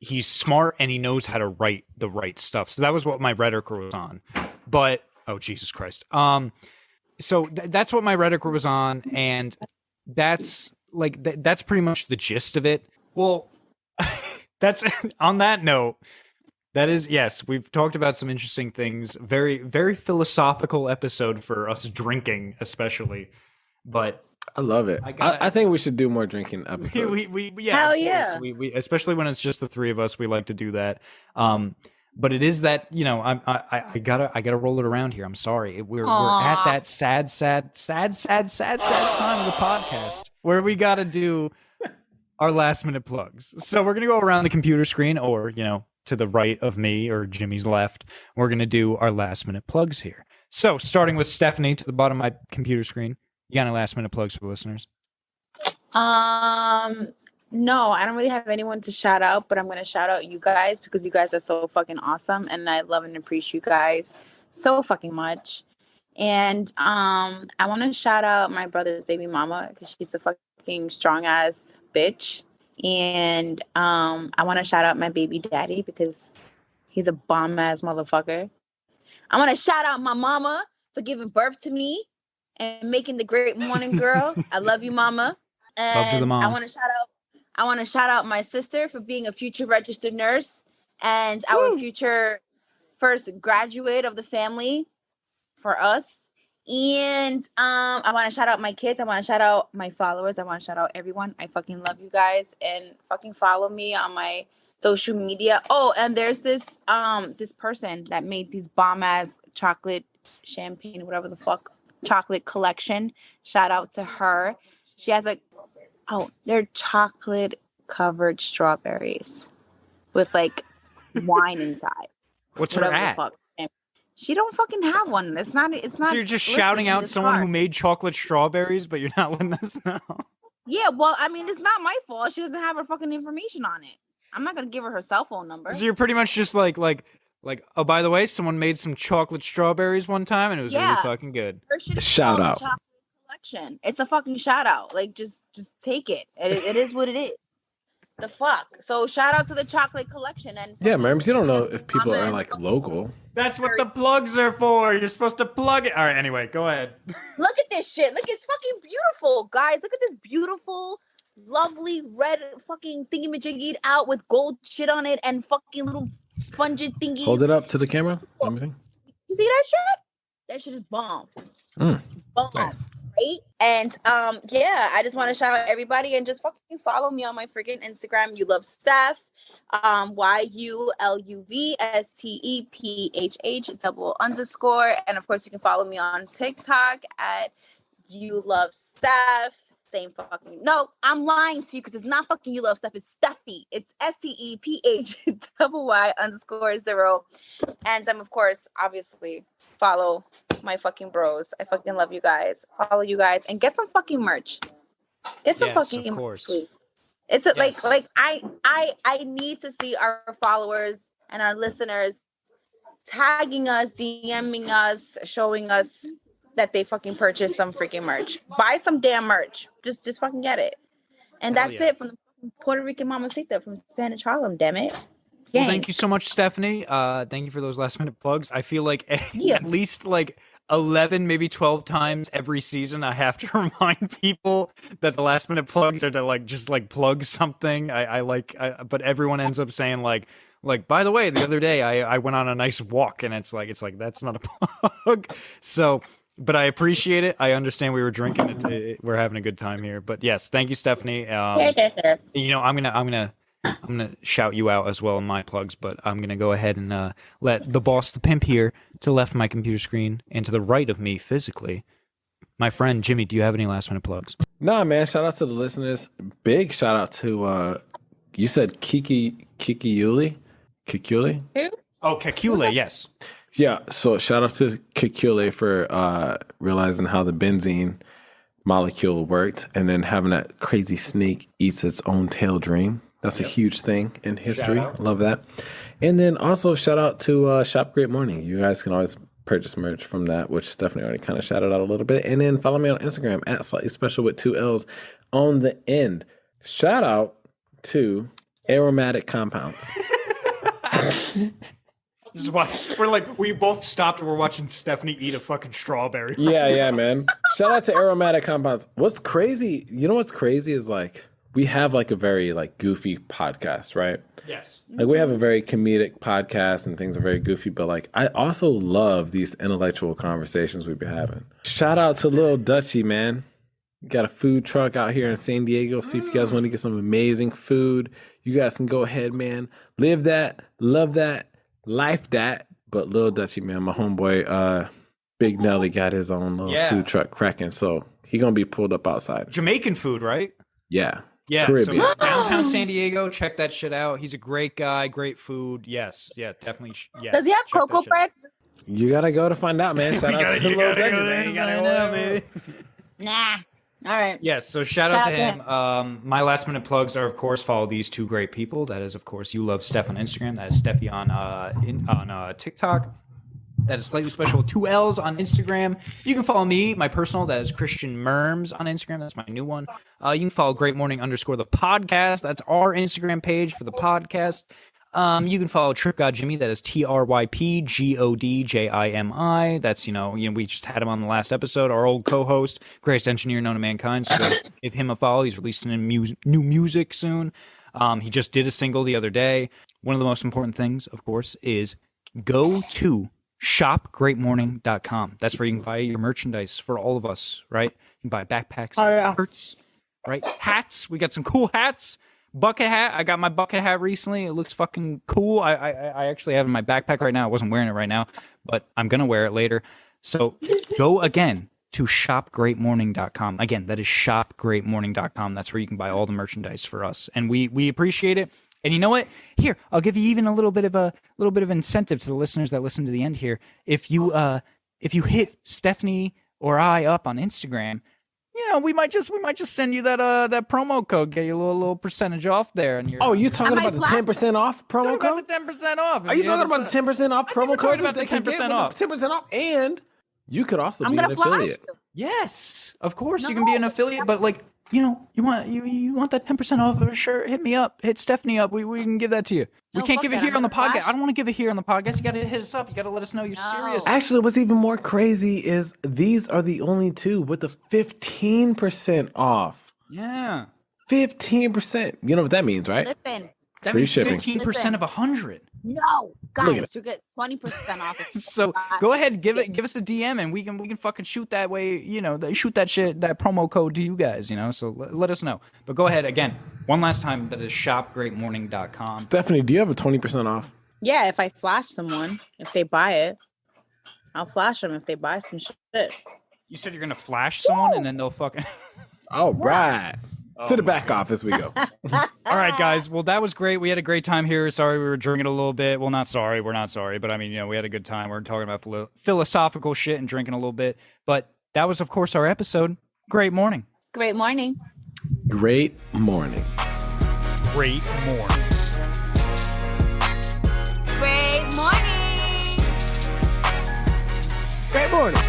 [SPEAKER 1] he's smart and he knows how to write the right stuff. So that was what my rhetoric was on. But oh Jesus Christ. So that's what my rhetoric was on, and that's like that's pretty much the gist of it. Well, that's on that note. That is, yes, we've talked about some interesting things. Very, very philosophical episode for us drinking, especially. But
[SPEAKER 3] I love it. I think we should do more drinking episodes.
[SPEAKER 2] Hell yeah.
[SPEAKER 1] We especially when it's just the three of us, we like to do that. But it is that, you know, I gotta roll it around here. I'm sorry. We're at that sad time of the podcast where we gotta do our last minute plugs. So we're gonna go around the computer screen, or, you know, to the right of me or Jimmy's left. We're gonna do our last minute plugs here. So starting with Stephanie to the bottom of my computer screen. You got any last minute plugs for the listeners?
[SPEAKER 2] No, I don't really have anyone to shout out, but I'm going to shout out you guys because you guys are so fucking awesome. And I love and appreciate you guys so fucking much. And I want to shout out my brother's baby mama because she's a fucking strong ass bitch. And I want to shout out my baby daddy because he's a bomb ass motherfucker. I want to shout out my mama for giving birth to me and making the great morning girl. I love you, mama. And
[SPEAKER 1] love to the mom.
[SPEAKER 2] I want to shout out my sister for being a future registered nurse and our future first graduate of the family for us. And I want to shout out my kids. I want to shout out my followers. I want to shout out everyone. I fucking love you guys, and fucking follow me on my social media. Oh, and there's this person that made these bomb ass chocolate champagne, whatever the fuck, chocolate collection. Shout out to her. She has they're chocolate covered strawberries with like wine inside.
[SPEAKER 1] What's her at?
[SPEAKER 2] She don't fucking have one. It's not.
[SPEAKER 1] So you're just shouting out someone who made chocolate strawberries, but you're not letting us know.
[SPEAKER 2] Yeah, well, I mean, it's not my fault. She doesn't have her fucking information on it. I'm not gonna give her cell phone number.
[SPEAKER 1] So you're pretty much just like, oh, by the way, someone made some chocolate strawberries one time, and it was really fucking good.
[SPEAKER 3] Shout out.
[SPEAKER 2] It's a fucking shout out. Like, just take it. It is what it is. The fuck. So shout out to the chocolate collection. And
[SPEAKER 3] yeah, Murms, you don't know if people are like local.
[SPEAKER 1] That's what the plugs are for. You're supposed to plug it. All right, anyway, go ahead.
[SPEAKER 2] Look at this shit. Look, it's fucking beautiful, guys. Look at this beautiful, lovely red fucking thingy-majiggy out with gold shit on it and fucking little spongy thingy.
[SPEAKER 3] Hold it up to the camera. Let me see.
[SPEAKER 2] You see that shit? That shit is bomb. Bomb. Nice. Right? And I just want to shout out everybody and just fucking follow me on my freaking Instagram. You love Steph. YULUVSTEPHH_. And of course you can follow me on TikTok at You Love Steph. Same fucking no, I'm lying to you because it's not fucking You Love Steph, it's Steffi. It's STEPHY_0. And of course, obviously, follow my fucking bros. I fucking love you guys. Follow you guys and get some fucking merch. Get some fucking merch, please. It's like I need to see our followers and our listeners tagging us, DMing us, showing us that they fucking purchased some freaking merch. Buy some damn merch. Just fucking get it. And that's it from the Puerto Rican Mamacita from Spanish Harlem, damn it.
[SPEAKER 1] Well, thank you so much, Stephanie. Thank you for those last minute plugs. I feel like at least like 11, maybe 12 times every season, I have to remind people that the last minute plugs are to like just like plug something. But everyone ends up saying like, by the way, the other day I went on a nice walk, and it's like that's not a plug. So, but I appreciate it. I understand we were drinking. We're having a good time here. But yes, thank you, Stephanie. You know, I'm gonna shout you out as well in my plugs, but I'm gonna go ahead and let the boss, the pimp here, to the left of my computer screen and to the right of me physically, my friend Jimmy. Do you have any last minute plugs?
[SPEAKER 3] Nah, man. Shout out to the listeners. Big shout out to you said Kekulé?
[SPEAKER 2] Who?
[SPEAKER 1] Oh, Kekulé, yes.
[SPEAKER 3] Yeah. So shout out to Kekulé for realizing how the benzene molecule worked, and then having that crazy snake eats its own tail dream. That's a huge thing in history. Love that. And then also shout out to Shop Great Morning. You guys can always purchase merch from that, which Stephanie already kind of shouted out a little bit. And then follow me on Instagram at slightly special with 2 L's on the end. Shout out to aromatic compounds.
[SPEAKER 1] This is why we both stopped and we're watching Stephanie eat a fucking strawberry.
[SPEAKER 3] Yeah, man. Shout out to aromatic compounds. What's crazy? You know what's crazy is like we have like a very like goofy podcast, right?
[SPEAKER 1] Yes.
[SPEAKER 3] Like we have a very comedic podcast and things are very goofy, but like I also love these intellectual conversations we've been having. Shout out to Lil Dutchie, man. Got a food truck out here in San Diego. So if you guys want to get some amazing food, you guys can go ahead, man. Live that, love that, life that. But Lil Dutchie, man, my homeboy, Big Nelly got his own little food truck cracking. So he gonna be pulled up outside.
[SPEAKER 1] Jamaican food, right?
[SPEAKER 3] Yeah.
[SPEAKER 1] Yeah,
[SPEAKER 3] Caribbean.
[SPEAKER 1] so downtown San Diego, check that shit out. He's a great guy, great food. Yes, yeah, definitely. Yeah.
[SPEAKER 2] Does he have cocoa bread?
[SPEAKER 3] You gotta go to find out, man. Shout out to Lil Dutchie, man.
[SPEAKER 2] Nah. All right.
[SPEAKER 1] Yes, so shout out to him. My last minute plugs are, of course, follow these two great people. That is, of course, You Love Steph on Instagram. That is Steffi on TikTok. That is Slightly Special, 2 L's on Instagram. You can follow me, my personal, that is Christian Murms on Instagram. That's my new one. You can follow Great Morning _ the podcast. That's our Instagram page for the podcast. You can follow Trip God Jimmy. That is TRYPGODJIMI. That's, we just had him on the last episode, our old co-host, greatest engineer known to mankind. So go give him a follow. He's releasing new music soon. He just did a single the other day. One of the most important things, of course, is go to shopgreatmorning.com. That's where you can buy your merchandise for all of us, right? You can buy backpacks, shirts, right? Hats. We got some cool hats. Bucket hat. I got my bucket hat recently. It looks fucking cool. I actually have it in my backpack right now. I wasn't wearing it right now, but I'm going to wear it later. So go again to shopgreatmorning.com. Again, that is shopgreatmorning.com. That's where you can buy all the merchandise for us. And we appreciate it. And you know what? Here, I'll give you even a little bit of incentive to the listeners that listen to the end here. If you hit Stephanie or I up on Instagram, we might just send you that promo code, get you a little percentage off there. And
[SPEAKER 3] you're talking about the 10% off promo code?
[SPEAKER 1] About the 10% off.
[SPEAKER 3] Are you talking about the 10% off promo code?
[SPEAKER 1] About the 10% off.
[SPEAKER 3] 10% off, and you could also be an affiliate.
[SPEAKER 1] Yes, of course you can be an affiliate, but you want that 10% off of a shirt? Hit me up. Hit Stephanie up. We can give that to you. We can't give it here on the podcast. I don't want to give it here on the podcast. You got to hit us up. You got to let us know you're serious.
[SPEAKER 3] Actually, what's even more crazy is these are the only two with the 15% off.
[SPEAKER 1] Yeah.
[SPEAKER 3] 15%. You know what that means, right?
[SPEAKER 2] Listen.
[SPEAKER 1] That
[SPEAKER 3] Free
[SPEAKER 1] means
[SPEAKER 3] shipping.
[SPEAKER 1] 15% of 100.
[SPEAKER 2] No, guys, you get 20% off.
[SPEAKER 1] So go ahead, give us a DM, and we can fucking shoot that way. Shoot that shit, that promo code to you guys. So let us know. But go ahead again, one last time. That is shopgreatmorning.com.
[SPEAKER 3] Stephanie, do you have a 20% off?
[SPEAKER 2] Yeah, if I flash someone, if they buy it, I'll flash them if they buy some shit.
[SPEAKER 1] You said you're gonna flash someone, and then they'll fucking.
[SPEAKER 3] All right. To the back office we go.
[SPEAKER 1] All right, guys. Well, that was great. We had a great time here. Sorry we were drinking a little bit. Well, not sorry. We're not sorry. But, we had a good time. We're talking about philosophical shit and drinking a little bit. But that was, of course, our episode. Great morning.
[SPEAKER 2] Great morning.
[SPEAKER 3] Great morning.
[SPEAKER 1] Great morning.
[SPEAKER 2] Great morning.
[SPEAKER 3] Great morning.